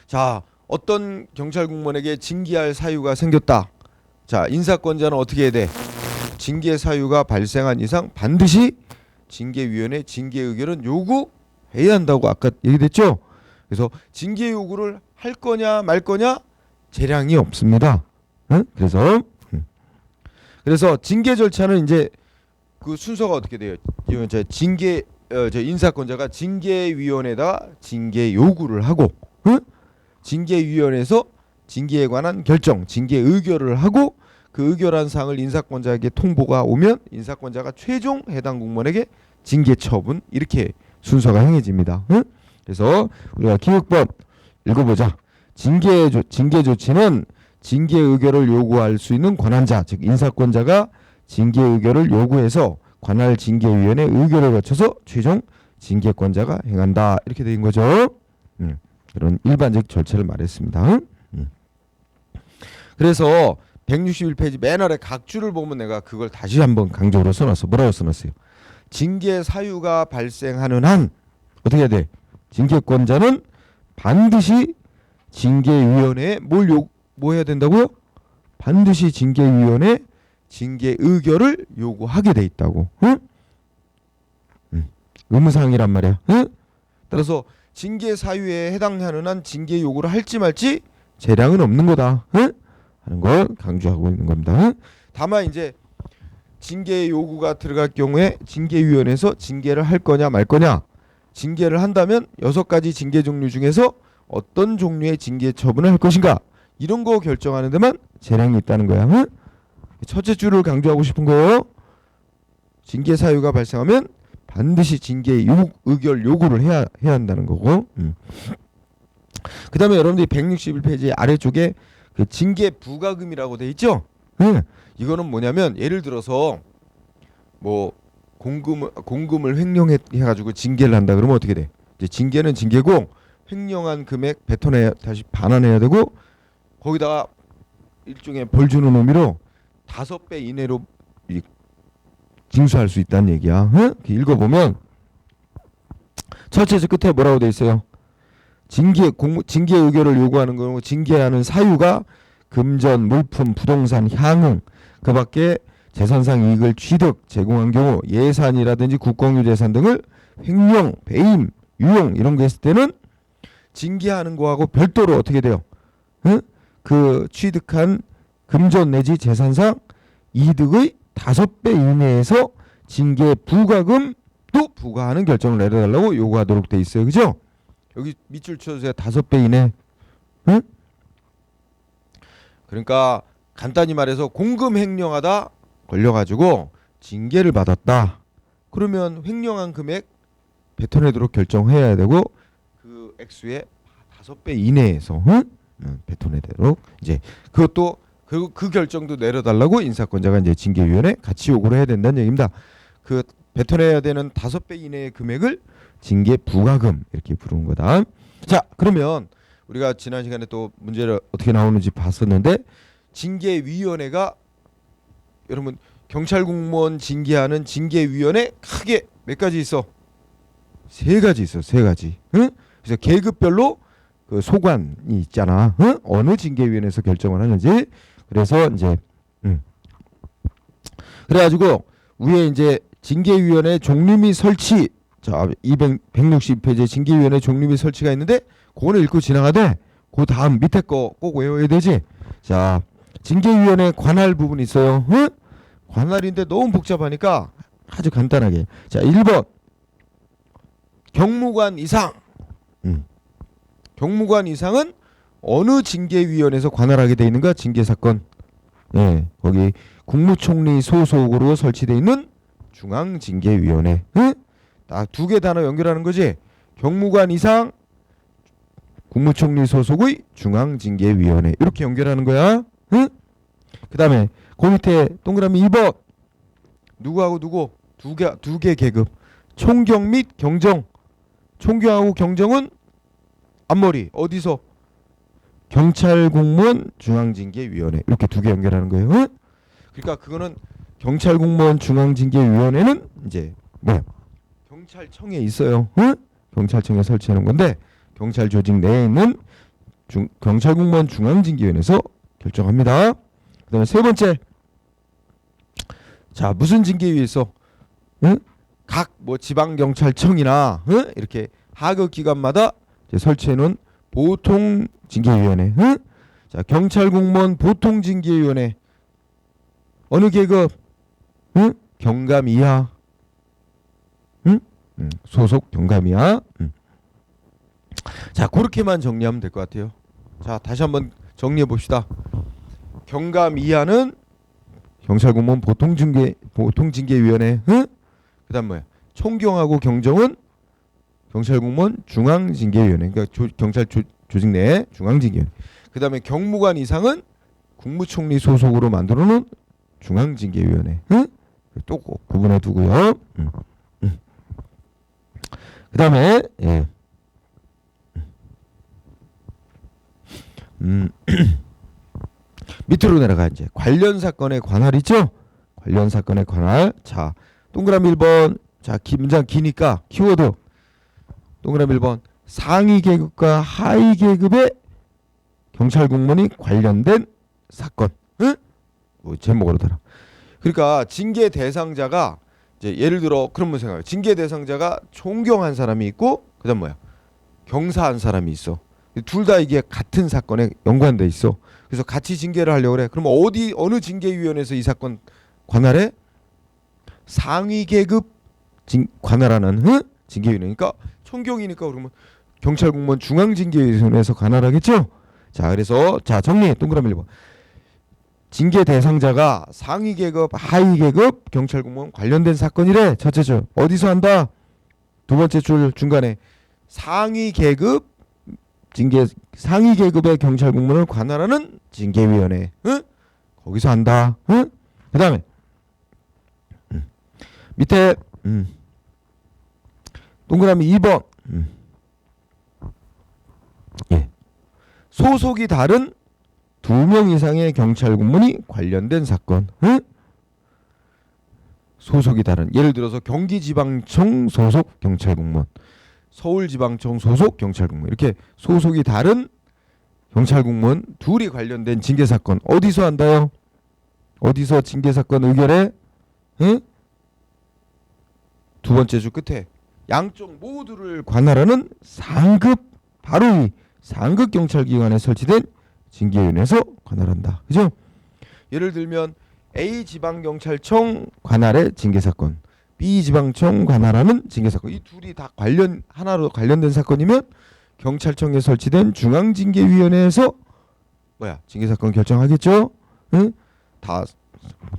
자 어떤 경찰 공무원에게 징계할 사유가 생겼다. 자 인사권자는 어떻게 해야 돼? 징계 사유가 발생한 이상 반드시 징계위원회 징계 의결은 요구해야 한다고 아까 얘기됐죠. 그래서 징계 요구를 할 거냐 말 거냐 재량이 없습니다. 응? 그래서 징계 절차는 이제 그 순서가 어떻게 돼요? 징계 인사권자가 징계위원회에다가 징계 요구를 하고 징계위원회에서 징계에 관한 결정, 징계 의결을 하고 그 의결한 사항을 인사권자에게 통보가 오면 인사권자가 최종 해당 공무원에게 징계 처분 이렇게 순서가 행해집니다. 그래서 우리가 기획법 읽어보자. 징계 조치는 징계 의결을 요구할 수 있는 권한자, 즉 인사권자가 징계 의결을 요구해서 관할 징계위원회 의결을 거쳐서 최종 징계권자가 행한다. 이렇게 된 거죠. 그런 일반적 절차를 말했습니다. 그래서 161페이지 맨 아래 각주를 보면 내가 그걸 다시 한번 강조로 써놨어. 뭐라고 써놨어요? 징계 사유가 발생하는 한 어떻게 해야 돼? 징계권자는 반드시 징계위원회에 뭐 해야 된다고요? 반드시 징계위원회 징계 의결을 요구하게 돼 있다고. 응? 의무사항이란 말이야. 응? 따라서 징계 사유에 해당하는 한 징계 요구를 할지 말지 재량은 없는 거다. 응? 하는 걸 강조하고 있는 겁니다. 응? 다만 이제 징계 요구가 들어갈 경우에 징계위원회에서 징계를 할 거냐 말 거냐. 징계를 한다면 6가지 징계 종류 중에서 어떤 종류의 징계 처분을 할 것인가. 이런 거 결정하는 데만 재량이 있다는 거야. 응? 첫째 줄을 강조하고 싶은 거예요. 징계 사유가 발생하면 반드시 징계 의결 요구를 해야 한다는 거고. 그 다음에 여러분들이 161페이지 아래쪽에 그 징계 부과금이라고 돼 있죠. 이거는 뭐냐면 예를 들어서 뭐 공금을 횡령해가지고 징계를 한다 그러면 어떻게 돼? 이제 징계는 징계고 횡령한 금액 뱉어내야 다시 반환해야 되고 거기다가 일종의 벌 주는 의미로 5배 이내로 징수할 수 있다는 얘기야. 읽어보면 첫째 줄 끝에 뭐라고 돼 있어요? 징계 의결을 요구하는 거고 징계하는 사유가 금전, 물품, 부동산, 향응 그 밖에 재산상 이익을 취득, 제공한 경우 예산이라든지 국공유 재산 등을 횡령, 배임, 유용 이런 거 했을 때는 징계하는 거하고 별도로 어떻게 돼요? 그 취득한 금전 내지 재산상 이득의 5배 이내에서 징계 부과금도 부과하는 결정을 내려달라고 요구하도록 돼 있어요. 그죠? 여기 밑줄 쳐주세요. 5배 이내. 응? 그러니까 간단히 말해서 공금 횡령하다 걸려가지고 징계를 받았다. 그러면 횡령한 금액 뱉어내도록 결정해야 되고 그 액수의 5배 이내에서 뱉어내도록 이제 그것도 그 결정도 내려달라고 인사권자가 이제 징계위원회 같이 요구를 해야 된다는 얘기입니다. 그 뱉어내야 되는 5배 이내의 금액을 징계 부과금 이렇게 부르는 거다. 자, 그러면 우리가 지난 시간에 또 문제를 어떻게 나오는지 봤었는데 징계위원회가 여러분 경찰 공무원 징계하는 징계위원회 크게 몇 가지 있어? 3가지 있어. 3가지. 응? 그래서 계급별로 그 소관이 있잖아. 응? 어느 징계위원회에서 결정을 하는지. 그래서 이제 그래가지고 위에 이제 징계위원회 종류 및 설치 자 160페이지에 징계위원회 종류 및 설치가 있는데 그거는 읽고 지나가되 그 다음 밑에 거 꼭 외워야 되지. 자 징계위원회 관할 부분 있어요. 응? 관할인데 너무 복잡하니까 아주 간단하게. 자 1번 경무관 이상. 경무관 이상은 어느 징계위원회에서 관할하게 돼 있는가? 징계사건. 네, 거기 국무총리 소속으로 설치되어 있는 중앙징계위원회. 응? 딱 2개 단어 연결하는 거지. 경무관 이상 국무총리 소속의 중앙징계위원회 이렇게 연결하는 거야. 응? 그 다음에 그 밑에 동그라미 2번 누구하고 누구? 2개 계급. 총경 및 경정. 총경하고 경정은 앞머리 어디서? 경찰공무원 중앙징계위원회 이렇게 2개 연결하는 거예요. 응? 그러니까 그거는 경찰공무원 중앙징계위원회는 이제 뭐야? 경찰청에 있어요. 응? 경찰청에 설치하는 건데 경찰 조직 내에 있는 경찰공무원 중앙징계위원회에서 결정합니다. 그다음에 3번째. 자 무슨 징계위에서 응? 각 뭐 지방경찰청이나 응? 이렇게 하급 기관마다 설치해놓은 보통징계위원회. 응? 자 경찰공무원 보통징계위원회 어느 계급? 응? 경감 이하. 응? 소속 경감 이하. 자 그렇게만 정리하면 될 것 같아요. 자 다시 한번 정리해 봅시다. 경감 이하는 경찰공무원 보통징계위원회. 응? 그다음 뭐야? 총경하고 경정은 경찰공무원 중앙징계위원회. 그러니까 경찰 조직 내 중앙징계위원회. 그다음에 경무관 이상은 국무총리 소속으로 만들어놓은 중앙징계위원회. 응? 또 꼭 구분해 두고요. 그다음에 예. 밑으로 내려가 이제 관련 사건의 관할 있죠? 관련 사건의 관할. 자, 동그라미 1번. 자, 문장 기니까 키워드. 동그라미 1번. 상위 계급과 하위 계급의 경찰 공무원이 관련된 사건. 응? 뭐 제목으로 달아. 그러니까 징계 대상자가 이제 예를 들어 그런 생각해. 징계 대상자가 총경한 사람이 있고 그다음 뭐야? 경사한 사람이 있어. 둘 다 이게 같은 사건에 연관돼 있어. 그래서 같이 징계를 하려고 그래. 그럼 어느 징계위원회에서 이 사건 관할해? 상위 계급 관할하는 징계위원회. 그러니까 총경이니까 그러면 경찰 공무원 중앙징계위원회에서 관할하겠죠. 자, 그래서 자 정리 동그라미 1번. 징계 대상자가 상위 계급, 하위 계급 경찰 공무원 관련된 사건이래. 첫째 줄 어디서 한다? 두 번째 줄 중간에 상위 계급 상위 계급의 경찰 공무원을 관할하는 징계위원회. 응? 거기서 한다. 응? 그다음에 밑에 동그라미 2번. 예. 소속이 다른 2명 이상의 경찰 공무원이 관련된 사건. 응? 소속이 다른 예를 들어서 경기지방청 소속 경찰 공무원, 서울지방청 소속 경찰 공무원 이렇게 소속이 다른 경찰 공무원 둘이 관련된 징계 사건 어디서 한다요? 어디서 징계 사건 의결해? 응? 두 번째 줄 끝에 양쪽 모두를 관할하는 상급 바로 이 상급 경찰기관에 설치된 징계위원회에서 관할한다. 그죠? 예를 들면 A 지방경찰청 관할의 징계사건, B 지방청 관할하는 징계사건 이 둘이 다 하나로 관련된 사건이면 경찰청에 설치된 중앙징계위원회에서 뭐야 징계사건 결정하겠죠? 응? 다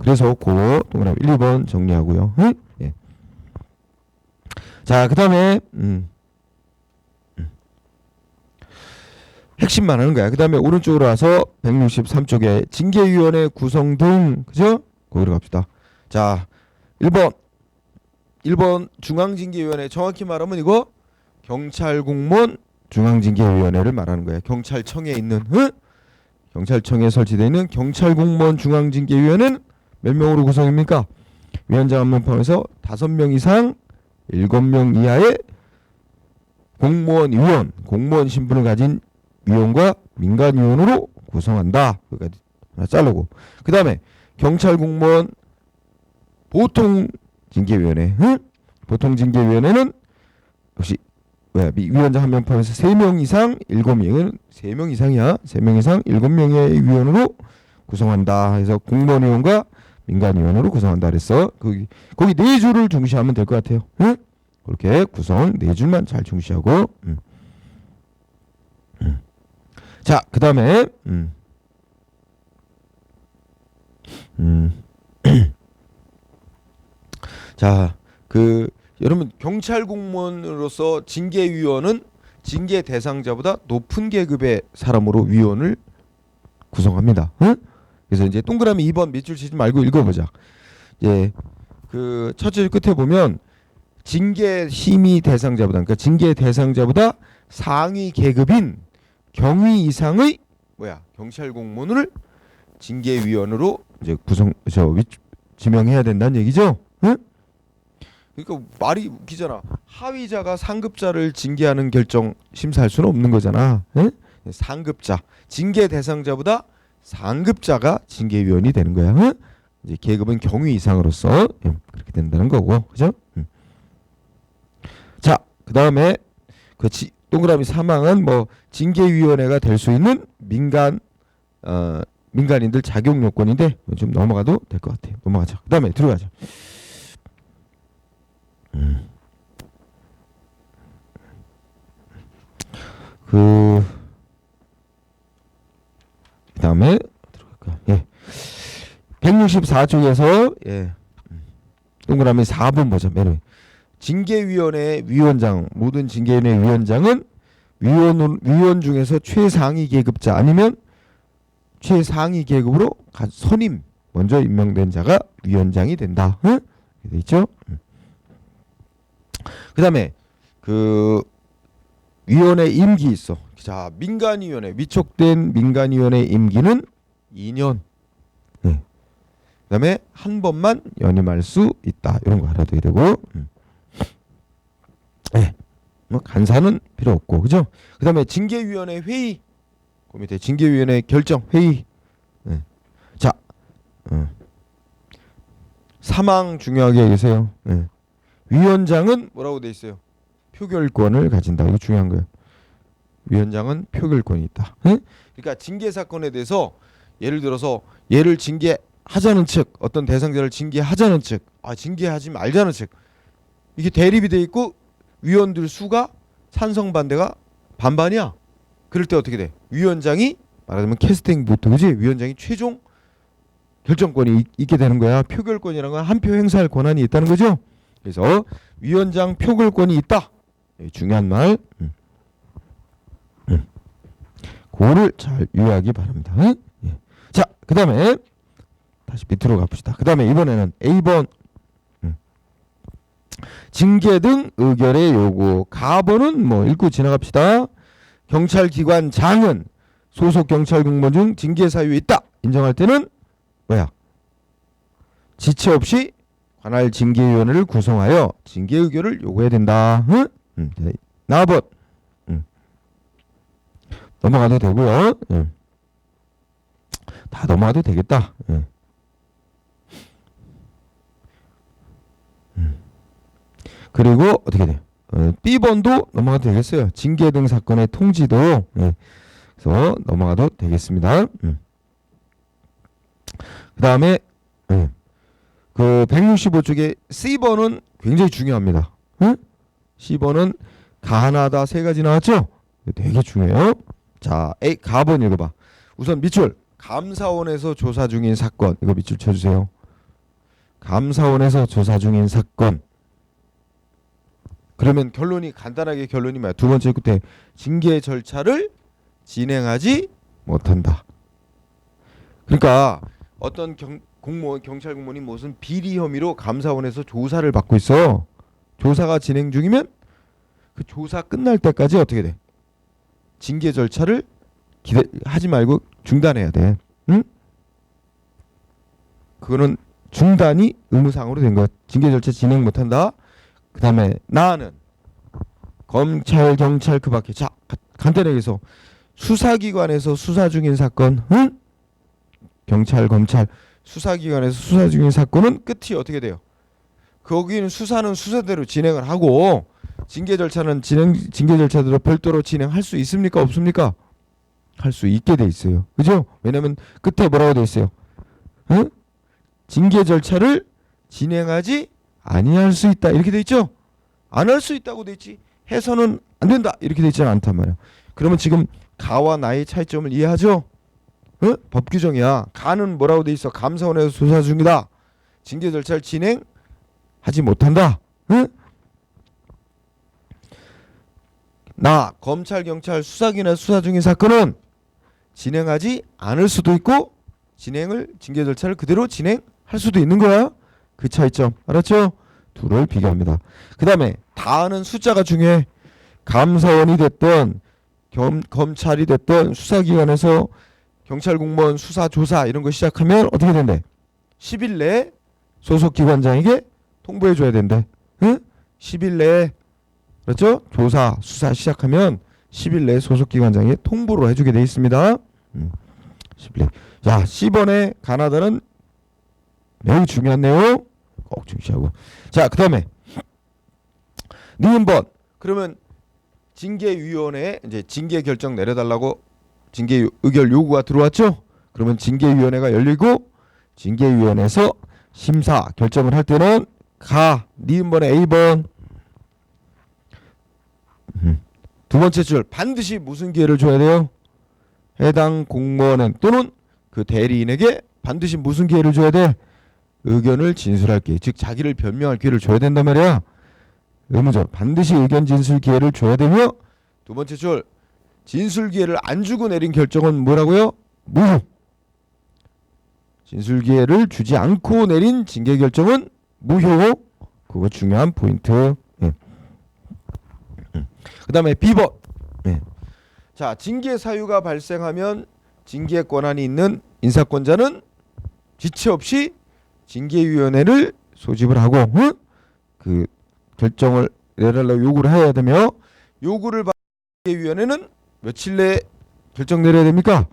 그래서 그 동그라미 1, 2번 정리하고요. 응? 예. 자, 그 다음에 핵심만 하는 거야. 그 다음에 오른쪽으로 와서 163쪽에 징계위원회 구성 등 그죠? 거기로 갑시다. 자 1번 중앙징계위원회 정확히 말하면 이거 경찰공무원 중앙징계위원회를 말하는 거야. 경찰청에 있는 경찰청에 설치되어 있는 경찰공무원 중앙징계위원회는 몇 명으로 구성입니까? 위원장 한 명 포함해서 5명 이상 7명 이하의 공무원 신분을 가진 위원과 민간위원으로 구성한다. 여기까지 하나 자르고 그 다음에 경찰공무원 보통징계위원회 보통징계위원회는 역시 위원장 한 명 포함해서 3명 이상 7명은 3명 이상이야. 3명 이상 7명의 위원으로 구성한다. 그래서 공무원위원과 민간위원으로 구성한다. 그래서 거기 4줄을 중시하면 될 것 같아요. 그렇게 구성 4줄만 잘 중시하고 자, 그 다음에 자, 여러분 경찰 공무원으로서 징계위원은 징계 대상자보다 높은 계급의 사람으로 위원을 구성합니다. 그래서 이제 동그라미 2번 밑줄 치지 말고 읽어보자. 이제 그 첫째 줄 끝에 보면 징계 심의 대상자보다 그러니까 징계 대상자보다 상위 계급인 경위 이상의 경찰 공무원을 징계위원으로 이제 지명해야 된다는 얘기죠. 그러니까 말이 웃기잖아. 하위자가 상급자를 징계하는 결정 심사할 수는 없는 거잖아. 상급자 징계 대상자보다 상급자가 징계위원이 되는 거야. 이제 계급은 경위 이상으로서 그렇게 된다는 거고, 그죠? 자, 그 다음에 동그라미 3항은 뭐 징계위원회가 될 수 있는 민간인들 자격 요건인데 좀 넘어가도 될 것 같아요. 넘어가자. 그 다음에 들어가자. 그 다음에 들어갈까? 예. 164쪽에서 예. 동그라미 4번 보자. 맨 위에. 징계위원회 위원장 모든 징계위원회 위원장은 위원 중에서 최상위 계급자 아니면 최상위 계급으로 선임 먼저 임명된 자가 위원장이 된다. 응? 이렇게 돼 있죠. 그다음에 그 위원회 임기 있어. 자, 민간위원회 위촉된 민간위원회 임기는 2년. 네. 그다음에 한 번만 연임할 수 있다. 이런 거 알아둬야 되고. 네. 뭐 간사는 필요 없고, 그죠? 그다음에 징계위원회 회의. 그 밑에 징계위원회 결정 회의. 네. 자, 사망 중요하게 여기세요. 네. 위원장은 뭐라고 돼 있어요? 표결권을 가진다. 이거 중요한 거예요. 위원장은 표결권이 있다. 네? 그러니까 징계 사건에 대해서 예를 들어서 얘를 징계하자는 측, 어떤 대상자를 징계하자는 측, 징계하지 말자는 측, 이게 대립이 돼 있고 위원들 수가 찬성 반대가 반반이야. 그럴 때 어떻게 돼? 위원장이 말하자면 캐스팅 보트, 그지? 위원장이 최종 결정권이 있게 되는 거야. 표결권이라는 건 한 표 행사할 권한이 있다는 거죠. 그래서 위원장 표결권이 있다. 중요한 말. 그거를 잘 유의하기 바랍니다. 예. 자, 그 다음에 다시 밑으로 가봅시다. 그 다음에 이번에는 A번 징계 등 의결의 요구. 가번은 뭐 읽고 지나갑시다. 경찰기관장은 소속 경찰 공무원 중 징계 사유 있다 인정할 때는 뭐야? 지체 없이 관할 징계위원회를 구성하여 징계 의결을 요구해야 된다. 나번 넘어가도 되고요. 다 넘어가도 되겠다. 그리고 어떻게 돼요? B번도 넘어가도 되겠어요. 징계 등 사건의 통지도. 그래서 넘어가도 되겠습니다. 그 다음에 그 165쪽에 C번은 굉장히 중요합니다. C번은 가나다 세 가지 나왔죠? 되게 중요해요. 자, A 가번 읽어봐. 우선 밑줄 감사원에서 조사 중인 사건, 이거 밑줄 쳐주세요. 감사원에서 조사 중인 사건. 그러면 결론이 간단하게 결론이 뭐야? 두 번째 끝에 징계 절차를 진행하지 못한다. 그러니까 어떤 공무원, 경찰 공무원이 무슨 비리 혐의로 감사원에서 조사를 받고 있어. 조사가 진행 중이면 그 조사 끝날 때까지 어떻게 돼? 징계 절차를 하지 말고 중단해야 돼. 응? 그거는 중단이 의무상으로 된 거야. 징계 절차 진행 못한다. 그 다음에 나는 검찰, 경찰 그 밖에. 자, 간단하게 해서 수사기관에서 수사 중인 사건, 응? 경찰, 검찰 수사기관에서 수사 중인 사건은 끝이 어떻게 돼요? 거기는 수사는 수사대로 진행을 하고 징계 절차는 징계 절차대로 별도로 진행할 수 있습니까? 없습니까? 할 수 있게 돼 있어요. 그죠? 왜냐면 끝에 뭐라고 돼 있어요? 응? 징계 절차를 진행하지 아니할 수 있다. 이렇게 돼 있죠? 안 할 수 있다고 돼 있지. 해서는 안 된다. 이렇게 돼 있지 않단 말이야. 그러면 지금 가와 나의 차이점을 이해하죠? 응? 법 규정이야. 가는 뭐라고 돼 있어? 감사원에서 조사 중이다. 징계 절차를 진행하지 못한다. 응? 나 검찰, 경찰 수사기관에서 수사 중인 사건은 진행하지 않을 수도 있고 징계 절차를 그대로 진행할 수도 있는 거야. 그 차이점 알았죠? 둘을 비교합니다. 그 다음에 다는 숫자가 중요해. 감사원이 됐던 검찰이 됐던 수사기관에서 경찰 공무원 수사 조사 이런 거 시작하면 어떻게 된대? 10일 내에 소속기관장에게 통보해 줘야 된대. 응? 10일 내에 그렇죠? 조사 수사 시작하면 10일 내에 소속기관장에 통보를 해주게 돼 있습니다. 10일 내. 자, C번의 가나다는 매우 중요한 내용 꼭 중시하고. 자, 그 다음에 니은번. 그러면 징계위원회에 이제 징계 결정 내려달라고 징계 의결 요구가 들어왔죠. 그러면 징계위원회가 열리고 징계위원회에서 심사 결정을 할 때는 니은번의 A번. 두 번째 줄 반드시 무슨 기회를 줘야 돼요? 해당 공무원은 또는 그 대리인에게 반드시 무슨 기회를 줘야 돼? 의견을 진술할 기회, 즉 자기를 변명할 기회를 줘야 된단 말이야. 의무적 반드시 의견 진술 기회를 줘야 되며, 두 번째 줄 진술 기회를 안 주고 내린 결정은 뭐라고요? 무효. 진술 기회를 주지 않고 내린 징계 결정은 무효. 그거 중요한 포인트. 그다음에 B번. 자, 징계 사유가 발생하면 징계 권한이 있는 인사권자는 지체 없이 징계위원회를 소집을 하고 그 결정을 내달라고 요구를 해야 되며, 요구를 받은 징계위원회는 며칠 내에 결정 내려야 됩니까?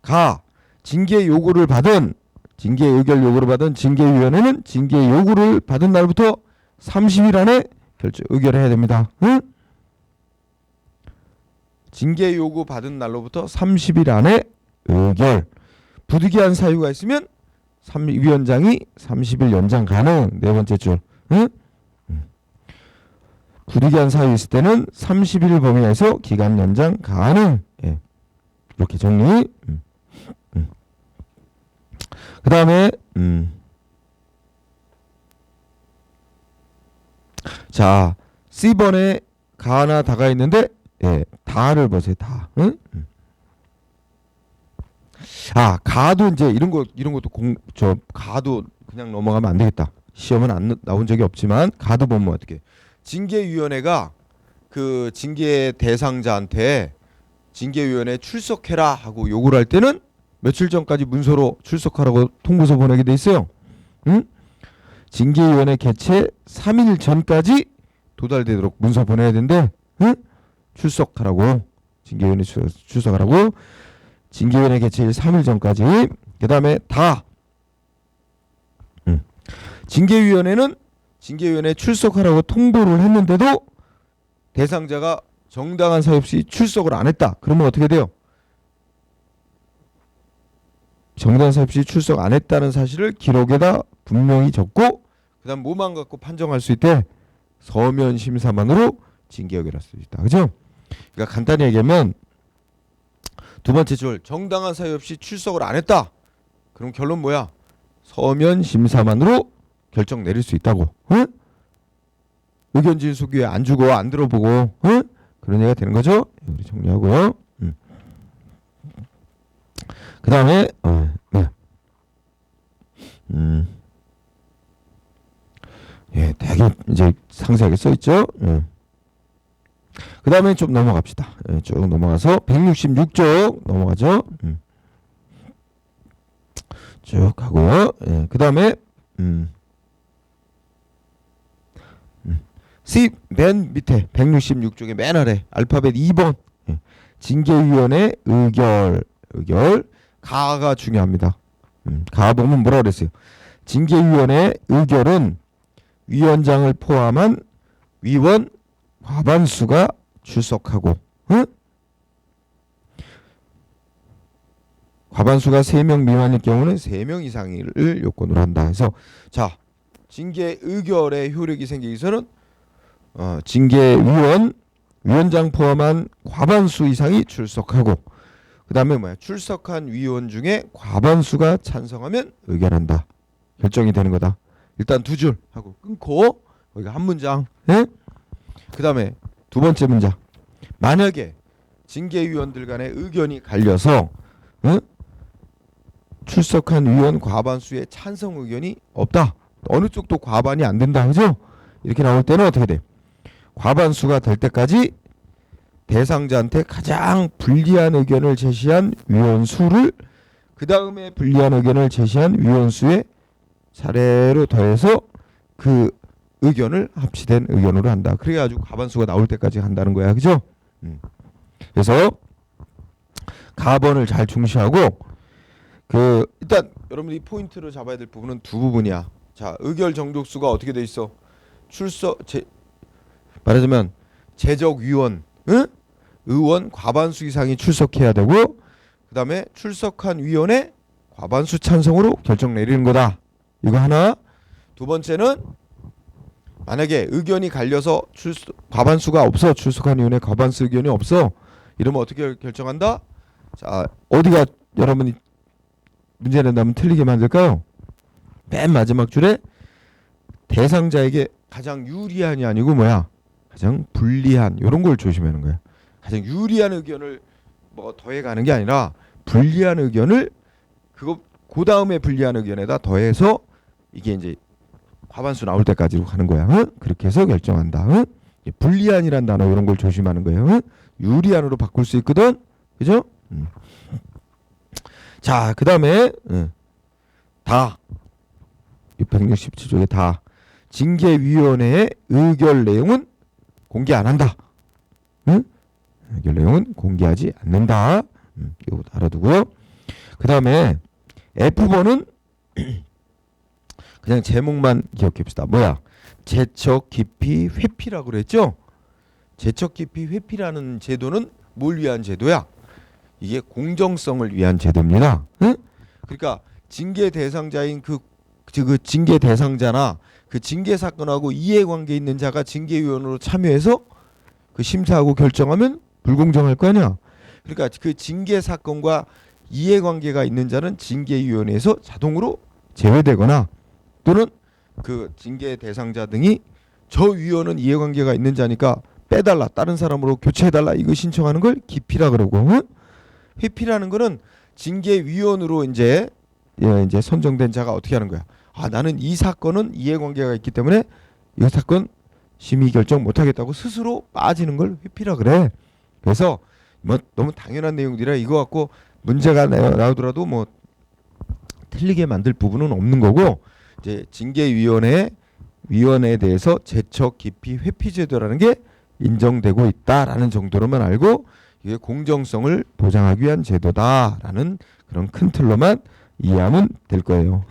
가. 징계 요구를 받은, 징계 의결 요구를 받은 징계위원회는 징계 요구를 받은 날부터 30일 안에 의결해야 됩니다. 징계 요구 받은 날로부터 30일 안에 의결. 부득이한 사유가 있으면 위원장이 30일 연장 가능. 네 번째 줄. 부득이한 사유 있을 때는 30일 범위에서 기간 연장 가능. 이렇게 정리. 그 다음에 자, C번에 가나 다가 있는데 다를 보세요. 다. 가도 이제 이런 것도 가도 그냥 넘어가면 안 되겠다. 시험은 안 나온 적이 없지만 가도 보면 어떻게? 징계위원회가 그 징계 대상자한테 징계위원회 출석해라 하고 요구를 할 때는 며칠 전까지 문서로 출석하라고 통보서 보내게 돼 있어요. 징계위원회 개최 3일 전까지 도달되도록 문서 보내야 되는데 출석하라고, 징계위원회 출석하라고 징계위원회 개최일 3일 전까지. 그 다음에 다. 징계위원회는 징계위원회 출석하라고 통보를 했는데도 대상자가 정당한 사유 없이 출석을 안 했다. 그러면 어떻게 돼요? 정당한 사유 없이 출석 안 했다는 사실을 기록에다 분명히 적고, 그 다음 뭐만 갖고 판정할 수 있대? 서면 심사만으로 징계 의결할 수 있다. 그죠? 그러니까 간단히 얘기하면 두 번째 줄, 정당한 사유 없이 출석을 안 했다. 그럼 결론 뭐야? 서면 심사만으로 결정 내릴 수 있다고. 의견 진술 기회 안 주고 안 들어보고 그런 얘기가 되는 거죠. 우리 정리하고요. 그 다음에 되게 이제 상세하게 써 있죠. 그 다음에 좀 넘어갑시다. 쭉 넘어가서 166쪽 넘어가죠. 쭉 가고요. 그 다음에 C 맨 밑에 166쪽의 맨 아래 알파벳 2번 징계위원회 의결. 가가 중요합니다. 가 보면 뭐라 그랬어요? 징계위원회 의결은 위원장을 포함한 위원 과반수가 출석하고 과반수가 3명 미만일 경우는 3명 이상을 요건으로 한다. 그래서 자, 징계 의결의 효력이 생기기 위해서는 위원장 포함한 과반수 이상이 출석하고, 그 다음에 뭐야? 출석한 위원 중에 과반수가 찬성하면 의결한다. 결정이 되는 거다. 일단 두 줄 하고 끊고 거기가 한 문장. 그 다음에 두 번째 문장. 만약에 징계위원들 간의 의견이 갈려서 출석한 위원 과반수의 찬성 의견이 없다. 어느 쪽도 과반이 안 된다. 그죠? 이렇게 나올 때는 어떻게 돼? 과반수가 될 때까지 대상자한테 가장 불리한 의견을 제시한 위원 수를 그 다음에 불리한 의견을 제시한 위원 수의 차례로 더해서 그 의견을 합치된 의견으로 한다. 그래가지고 과반수가 나올 때까지 한다는 거야. 그죠? 그래서 가번을 잘 중시하고 일단 여러분들이 포인트로 잡아야 될 부분은 두 부분이야. 자, 의결 정족수가 어떻게 돼 있어? 말하자면 재적위원, 의원 과반수 이상이 출석해야 되고, 그 다음에 출석한 위원의 과반수 찬성으로 결정 내리는 거다. 이거 하나. 두 번째는 만약에 의견이 갈려서 과반수가 없어, 출석한 위원의 과반수 의견이 없어, 이러면 어떻게 결정한다? 자, 어디가 여러분이 문제 낸다면 틀리게 만들까요? 맨 마지막 줄에 대상자에게 가장 유리한이 아니고 뭐야? 가장 불리한, 이런 걸 조심하는 거야. 가장 유리한 의견을 뭐 더해가는 게 아니라 불리한 의견을 그거 그 다음에 불리한 의견에다 더해서 이게 이제 과반수 나올 때까지로 가는 거야. 응? 그렇게 해서 결정한다. 응? 불리한이란 단어 이런 걸 조심하는 거예요. 응? 유리한으로 바꿀 수 있거든. 그죠? 자, 그다음에 다 667조에 다 징계위원회의 의결 내용은 공개 안 한다. 응? 의결 내용은 공개하지 않는다. 이거 알아두고요. 그다음에 F번은 그냥 제목만 기억해봅시다. 뭐야? 제척 기피 회피라고 그랬죠? 제척 기피 회피라는 제도는 뭘 위한 제도야? 이게 공정성을 위한 제도입니다. 응? 그러니까 징계 대상자인 그 징계 대상자나 그 징계 사건하고 이해관계 있는 자가 징계위원으로 참여해서 그 심사하고 결정하면 불공정할 거 아니야. 그러니까 그 징계 사건과 이해관계가 있는 자는 징계위원회에서 자동으로 제외되거나 또는 그 징계 대상자 등이 저 위원은 이해관계가 있는 자니까 빼달라, 다른 사람으로 교체해달라 이거 신청하는 걸 기피라 그러고, 응? 회피라는 거는 징계위원으로 이제 선정된 자가 어떻게 하는 거야? 아, 나는 이 사건은 이해관계가 있기 때문에 이 사건 심의 결정 못하겠다고 스스로 빠지는 걸 회피라 그래. 그래서 뭐 너무 당연한 내용들이라 이거 갖고 문제가 나오더라도 뭐 틀리게 만들 부분은 없는 거고, 이제 징계위원회에 대해서 제척 기피 회피 제도라는 게 인정되고 있다라는 정도로만 알고 이게 공정성을 보장하기 위한 제도다라는 그런 큰 틀로만 이해하면 될 거예요.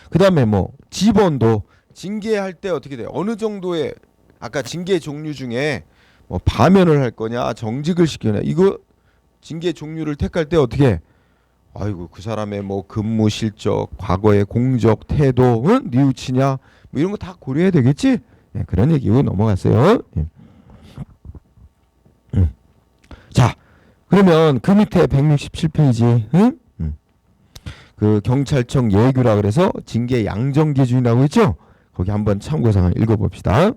그다음에 뭐 지번도 징계할 때 어떻게 돼? 어느 정도의 아까 징계 종류 중에 뭐 파면을 할 거냐, 정직을 시키냐, 이거 징계 종류를 택할 때 어떻게 해? 아이고 그 사람의 뭐 근무 실적, 과거의 공적 태도, 뉘우치냐, 뭐 이런 거 다 고려해야 되겠지? 예, 그런 얘기고 넘어갔어요. 예. 자, 그러면 그 밑에 167페이지, 그 경찰청 예규라 그래서 징계 양정 기준이라고 있죠? 거기 한번 참고사항 읽어봅시다.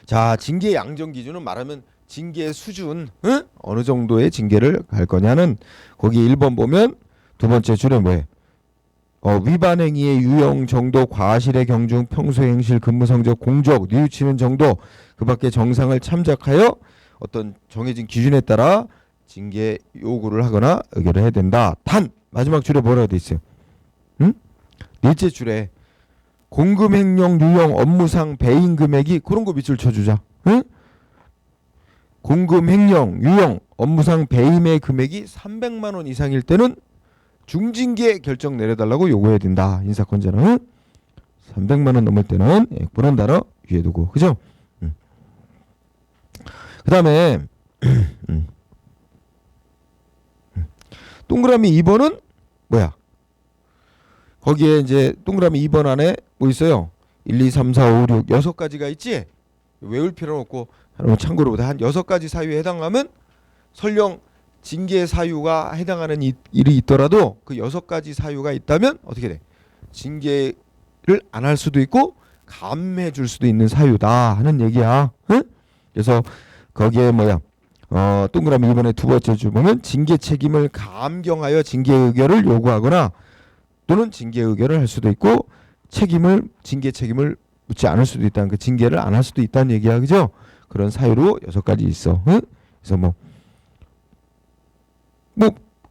자, 징계 양정 기준은 말하면 징계 수준, 어느 정도의 징계를 갈 거냐는 거기 1번 보면 두 번째 줄에 뭐해? 위반 행위의 유형, 정도, 과실의 경중, 평소 행실, 근무 성적, 공적, 뉘우치는 정도, 그밖에 정상을 참작하여 어떤 정해진 기준에 따라 징계 요구를 하거나 의결을 해야 된다. 단 마지막 줄에 뭐라고 돼 있어요? 넷째 줄에 공금 횡령, 유형, 업무상 배임 금액이 그런 거 밑줄 쳐주자. 공금 횡령, 유형, 업무상 배임의 금액이 300만 원 이상일 때는 중징계 결정 내려달라고 요구해야 된다. 인사권자는 300만 원 넘을 때는 그런 단어 위에 두고, 그죠? 그 다음에 동그라미 2번은 뭐야? 거기에 이제 동그라미 2번 안에 뭐 있어요? 1, 2, 3, 4, 5, 6 6가지가 있지? 외울 필요는 없고 참고로 한 6가지 사유에 해당하면 설령 징계 사유가 해당하는 일이 있더라도 그 6가지 사유가 있다면 어떻게 돼? 징계를 안 할 수도 있고 감해 줄 수도 있는 사유다 하는 얘기야. 응? 그래서 거기에 뭐야? 동그라미 2번에 두 번째 줄 보면 징계 책임을 감경하여 징계 의결을 요구하거나 또는 징계 의결을 할 수도 있고 징계 책임을 묻지 않을 수도 있다는, 그 징계를 안 할 수도 있다는 얘기야. 그죠? 그런 사유로 6가지 있어. 응? 그래서 뭐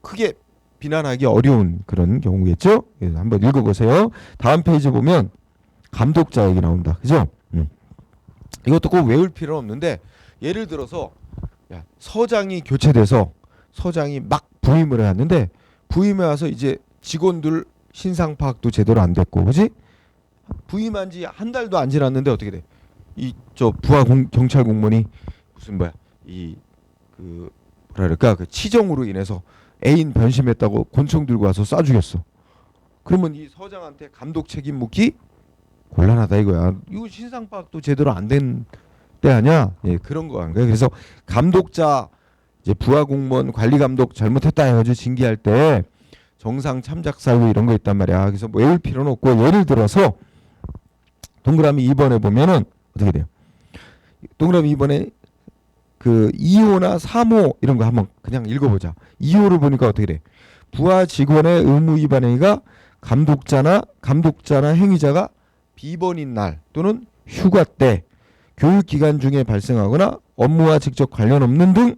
크게 비난하기 어려운 그런 경우겠죠? 그래서 한번 읽어보세요. 다음 페이지 보면 감독자 얘기 나온다. 그죠? 이것도 꼭 외울 필요는 없는데 예를 들어서 서장이 교체돼서 서장이 막 부임을 해왔는데 부임해 와서 이제 직원들 신상 파악도 제대로 안 됐고, 그지? 부임한 지 한 달도 안 지났는데 어떻게 돼? 부하 경찰 공무원이 무슨 뭐야? 그 치정으로 인해서 애인 변심했다고 권총 들고 와서 쏴 죽였어. 그러면 이 서장한테 감독 책임 묻기 곤란하다 이거야. 이거 신상 파악도 제대로 안 된 때 아니야? 예, 그런 거 한 거예요. 그래서 감독자 이제 부하 공무원 관리 감독 잘못했다 해가지고 징계할 때 정상 참작 사유 이런 거 있단 말이야. 그래서 뭐 외울 필요는 없고 예를 들어서 동그라미 2번에 보면은 어떻게 돼요? 동그라미 2번에 그 2호나 3호 이런 거 한번 그냥 읽어보자. 2호를 보니까 어떻게 돼? 부하 직원의 의무 위반 행위가 감독자나 행위자가 비번인 날 또는 휴가 때, 교육 기간 중에 발생하거나 업무와 직접 관련 없는 등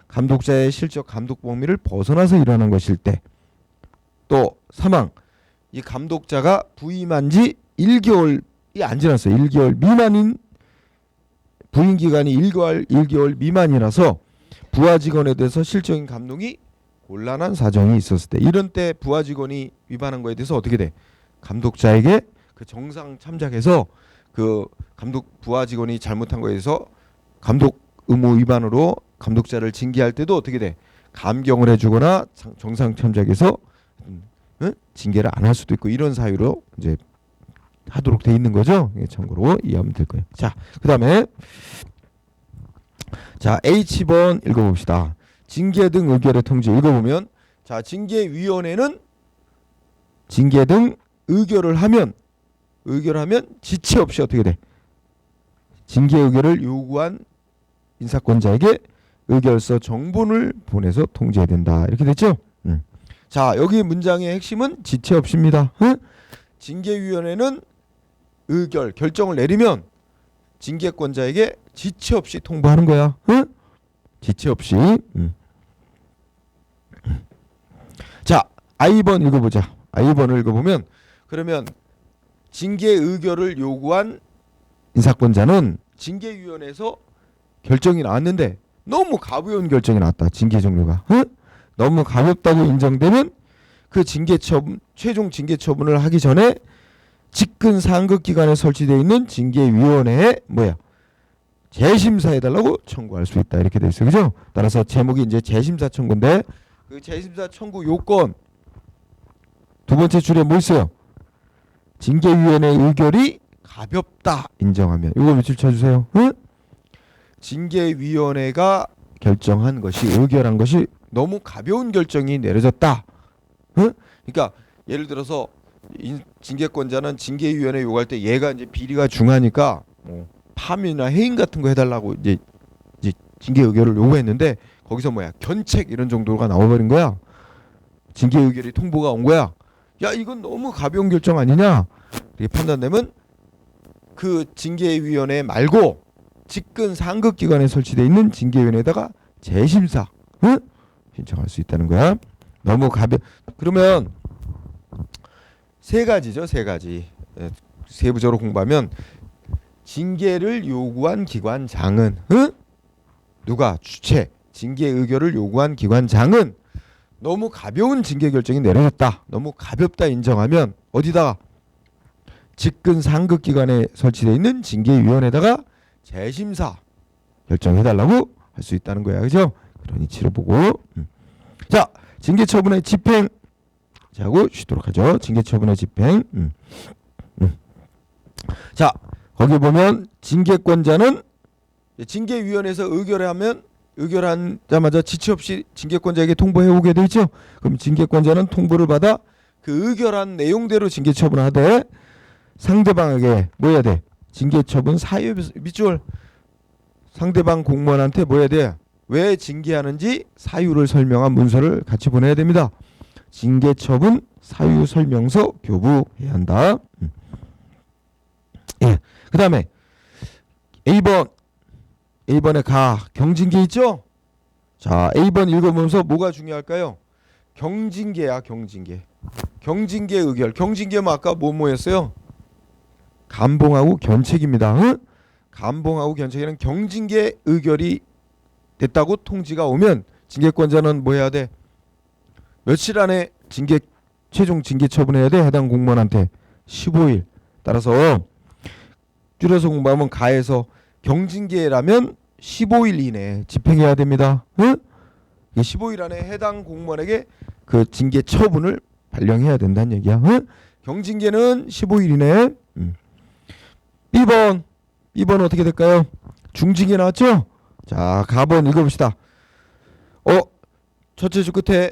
감독자의 실적 감독 범위를 벗어나서 일어난 것일 때, 또 사망, 이 감독자가 부임한 지 1개월이 안 지났어요. 1개월 미만인, 부임 기간이 1개월 미만이라서 부하 직원에 대해서 실적인 감독이 곤란한 사정이 있었을 때, 이런 때 부하 직원이 위반한 거에 대해서 어떻게 돼? 감독자에게 그 정상 참작해서 그 감독 부하 직원이 잘못한 거에 대해서 감독 의무 위반으로 감독자를 징계할 때도 어떻게 돼? 감경을 해주거나 정상 참작해서 징계를 안 할 수도 있고, 이런 사유로 이제 하도록 돼 있는 거죠. 참고로 이해하면 될 거예요. 자, 그다음에 자 H번 읽어봅시다. 징계 등 의결의 통지 읽어보면, 자 징계위원회는 징계 등 의결을 하면 지체 없이 어떻게 돼? 징계 의결을 요구한 인사권자에게 의결서 정본을 보내서 통지해야 된다. 이렇게 됐죠? 자 여기 문장의 핵심은 지체 없이입니다. 징계위원회는 결정을 내리면 징계권자에게 지체 없이 통보하는 거야. 지체 없이. 자 I번 읽어보자. I번을 읽어보면, 그러면 징계 의결을 요구한 인사권자는 징계위원회에서 결정이 나왔는데 너무 가벼운 결정이 나왔다. 징계 종류가 너무 가볍다고 인정되면 그 최종 징계 처분을 하기 전에 직근 상급 기관에 설치되어 있는 징계위원회에 재심사해달라고 청구할 수 있다. 이렇게 돼 있어요. 그죠? 따라서 제목이 이제 재심사 청구인데, 그 재심사 청구 요건 두 번째 줄에 뭐 있어요? 징계위원회 의결이 가볍다 인정하면. 이거 밑줄 쳐주세요. 징계위원회가 결정한 것이, 의결한 것이 너무 가벼운 결정이 내려졌다. 그러니까 예를 들어서 징계권자는 징계위원회 요구할 때 얘가 이제 비리가 중하니까 파면이나 해임 같은 거 해달라고 이제 징계 의결을 요구했는데, 거기서 견책 이런 정도가 나와버린 거야. 징계 의결이 통보가 온 거야. 야 이건 너무 가벼운 결정 아니냐, 이렇게 판단되면 그 징계위원회 말고 직근 상급 기관에 설치되어 있는 징계위원회에다가 재심사 신청할 수 있다는 거야. 너무 그러면 세 가지죠. 세 가지. 세부적으로 공부하면, 징계를 요구한 기관장은 누가 주체, 징계 의결을 요구한 기관장은 너무 가벼운 징계 결정이 내려졌다. 너무 가볍다 인정하면 어디다가 직근 상급 기관에 설치되어 있는 징계위원회에다가 재심사 결정해달라고 할 수 있다는 거야. 그죠? 그런 이치로 보고. 자, 징계 처분의 집행. 자고 쉬도록 하죠. 징계 처분의 집행. 자, 거기 보면 징계권자는 징계위원회에서 의결하자마자 지체 없이 징계권자에게 통보해 오게 돼 있죠. 그럼 징계권자는 통보를 받아 그 의결한 내용대로 징계 처분하되 상대방에게 뭐 해야 돼? 징계 처분 사유 밑줄. 상대방 공무원한테 뭐 해야 돼? 왜 징계하는지 사유를 설명한 문서를 같이 보내야 됩니다. 징계 처분 사유 설명서 교부해야 한다. 예. 그다음에 A번에 경징계 있죠? 자, A번 읽어보면서 뭐가 중요할까요? 경징계야, 경징계. 경징계 의결. 경징계면 아까 뭐였어요? 감봉하고 견책입니다. 감봉하고 견책에는 경징계 의결이 됐다고 통지가 오면 징계권자는 뭐 해야 돼? 며칠 안에 최종 징계 처분해야 돼? 해당 공무원한테 15일. 따라서 줄여서 공부하면 가에서 경징계라면 15일 이내에 집행해야 됩니다. 15일 안에 해당 공무원에게 그 징계 처분을 발령해야 된다는 얘기야. 경징계는 15일 이내에. B번 어떻게 될까요? 중징계 나왔죠? 자, 가번 읽어봅시다. 첫째 줄 끝에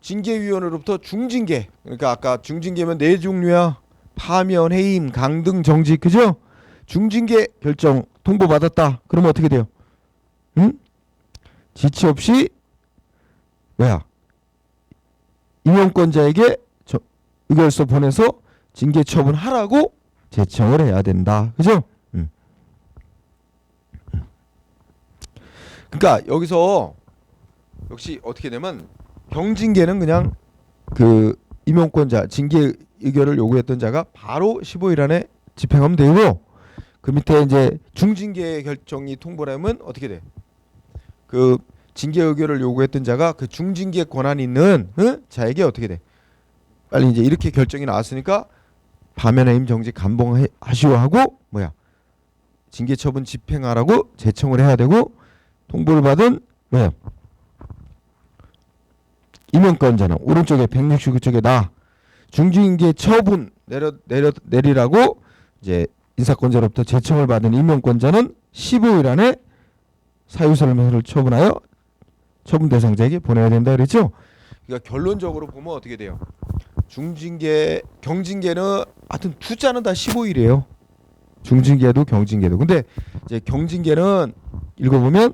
징계위원회로부터 중징계. 그러니까 아까 중징계면 네 종류야. 파면, 해임, 강등, 정직. 그죠? 중징계 결정 통보받았다. 그러면 어떻게 돼요? 지체 없이 뭐야 임용권자에게 의결서 보내서 징계 처분하라고 제청을 해야 된다. 그죠? 그러니까 여기서 역시 어떻게 되면 경징계는 그냥 그 임용권자 징계 의결을 요구했던 자가 바로 15일 안에 집행하면 되고, 그 밑에 이제 중징계 결정이 통보라면 어떻게 돼? 그 징계 의결을 요구했던 자가 그 중징계 권한이 있는 자에게 어떻게 돼? 빨리 이제 이렇게 결정이 나왔으니까 파면해임 정직 감봉하시오 하고 뭐야? 징계 처분 집행하라고 제청을 해야 되고, 통보를 받은 뭐야? 임용권자는 오른쪽에 169쪽에 나 중징계 처분 내리라고 이제 인사권자로부터 제청을 받은 임용권자는 15일 안에 사유설명서를 처분하여 처분 대상자에게 보내야 된다 그랬죠. 그러니까 결론적으로 보면 어떻게 돼요? 중징계, 경징계는 하여튼 투자는 다 15일이에요. 중징계도 경징계도. 근데 이제 경징계는 읽어보면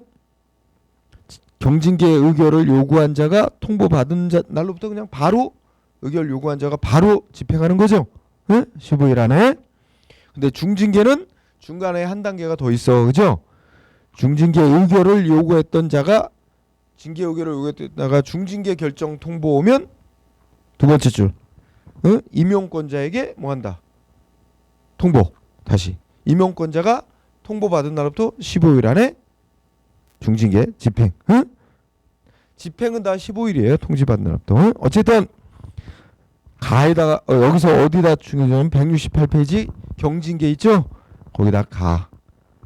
경징계 의결을 요구한 자가 통보받은 날로부터 그냥 바로 의결 요구한 자가 바로 집행하는 거죠. 15일 안에. 근데 중징계는 중간에 한 단계가 더 있어. 그죠? 중징계 의결을 요구했던 자가 징계 의결을 요구했던 자가 중징계 결정 통보 오면 두 번째 줄. 임용권자에게 뭐 한다? 통보. 다시. 임용권자가 통보받은 날부터 15일 안에 중징계 집행. 집행은 다 15일이에요. 통지받은 날부터. 어쨌든 가에다가 여기서 어디다 중요하냐면 168페이지 경징계 있죠? 거기다 가.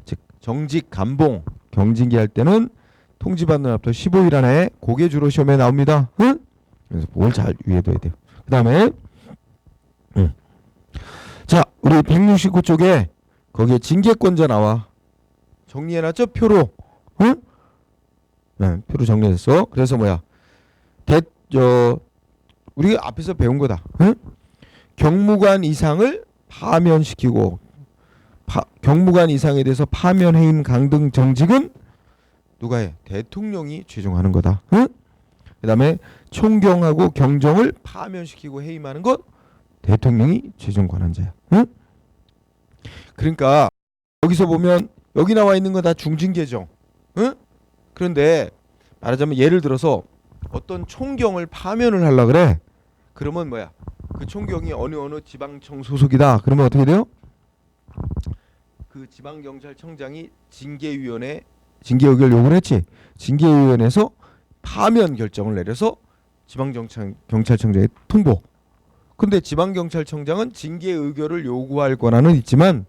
즉 정직 감봉 경징계 할 때는 통지받는 날부터 15일 안에 그게 주로 시험에 나옵니다. 그래서 뭘 잘 위에둬야 돼요. 그다음에 자, 우리 169쪽에 거기에 징계권자 나와. 정리해놨죠? 표로. 네, 표로 정리했어. 그래서 뭐야? 우리가 앞에서 배운 거다. 경무관 이상을 파면시키고 경무관 이상에 대해서 파면, 해임, 강등, 정직은 누가 해? 대통령이 최종하는 거다. 그다음에 총경하고 경정을 파면시키고 해임하는 것 대통령이 최종 권한자야. 그러니까 여기서 보면 여기 나와 있는 거 다 중징계죠. 그런데 말하자면 예를 들어서 어떤 총경을 파면을 하려 그래. 그러면 뭐야? 그 총경이 어느 지방청 소속이다. 그러면 어떻게 돼요? 그 지방경찰청장이 징계위원회 징계 의결 요구를 했지. 징계위원회에서 파면 결정을 내려서 지방경찰청장에 통보. 근데 지방경찰청장은 징계 의결을 요구할 권한은 있지만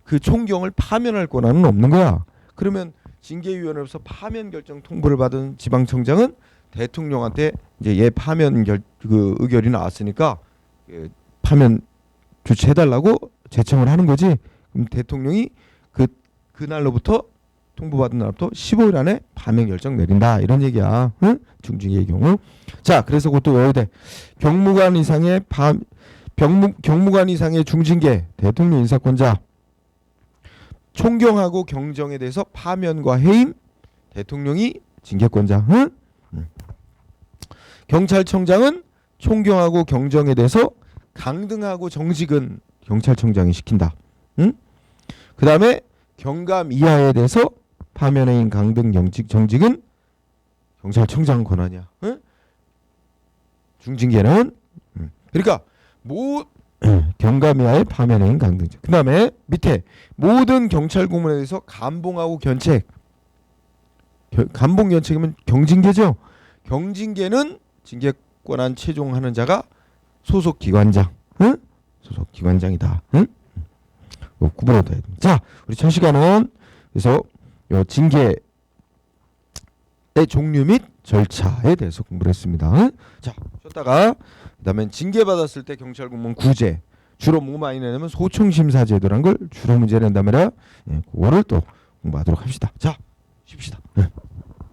그 총경을 파면할 권한은 없는 거야. 그러면 징계위원회에서 파면 결정 통보를 받은 지방청장은 대통령한테 이제 얘 파면 그 의결이 나왔으니까 파면 조치해달라고 제청을 하는 거지. 그럼 대통령이 그날로부터 통보받은 날부터 15일 안에 파면 결정 내린다 이런 얘기야. 중징계의 경우. 자, 그래서 그것도 외워야 돼. 경무관 이상의 경무관 이상의 중징계 대통령 인사권자. 총경하고 경정에 대해서 파면과 해임 대통령이 징계권자. 경찰청장은 총경하고 경정에 대해서 강등하고 정직은 경찰청장이 시킨다. 그 다음에 경감 이하에 대해서 파면, 해임, 강등, 정직은 경찰청장 권한이야. 중징계는 그러니까 경감 이하의 파면, 해임, 강등. 그 다음에 밑에 모든 경찰 공무원에 대해서 감봉하고 견책. 감봉 견책이면 경징계죠. 경징계는 징계 권한 최종하는 자가 소속 기관장. 소속 기관장이다. 구분해둬야 됩니다. 자, 우리 첫 시간은 그래서 요 징계의 종류 및 절차에 대해서 공부를 했습니다. 자, 쉬었다가 그다음에 징계 받았을 때 경찰 공무원 구제 주로 뭐 많이 내냐면 소총심사 제도라는 걸 주로 문제 낸다면 그거를 또 공부하도록 합시다. 자, 쉽시다.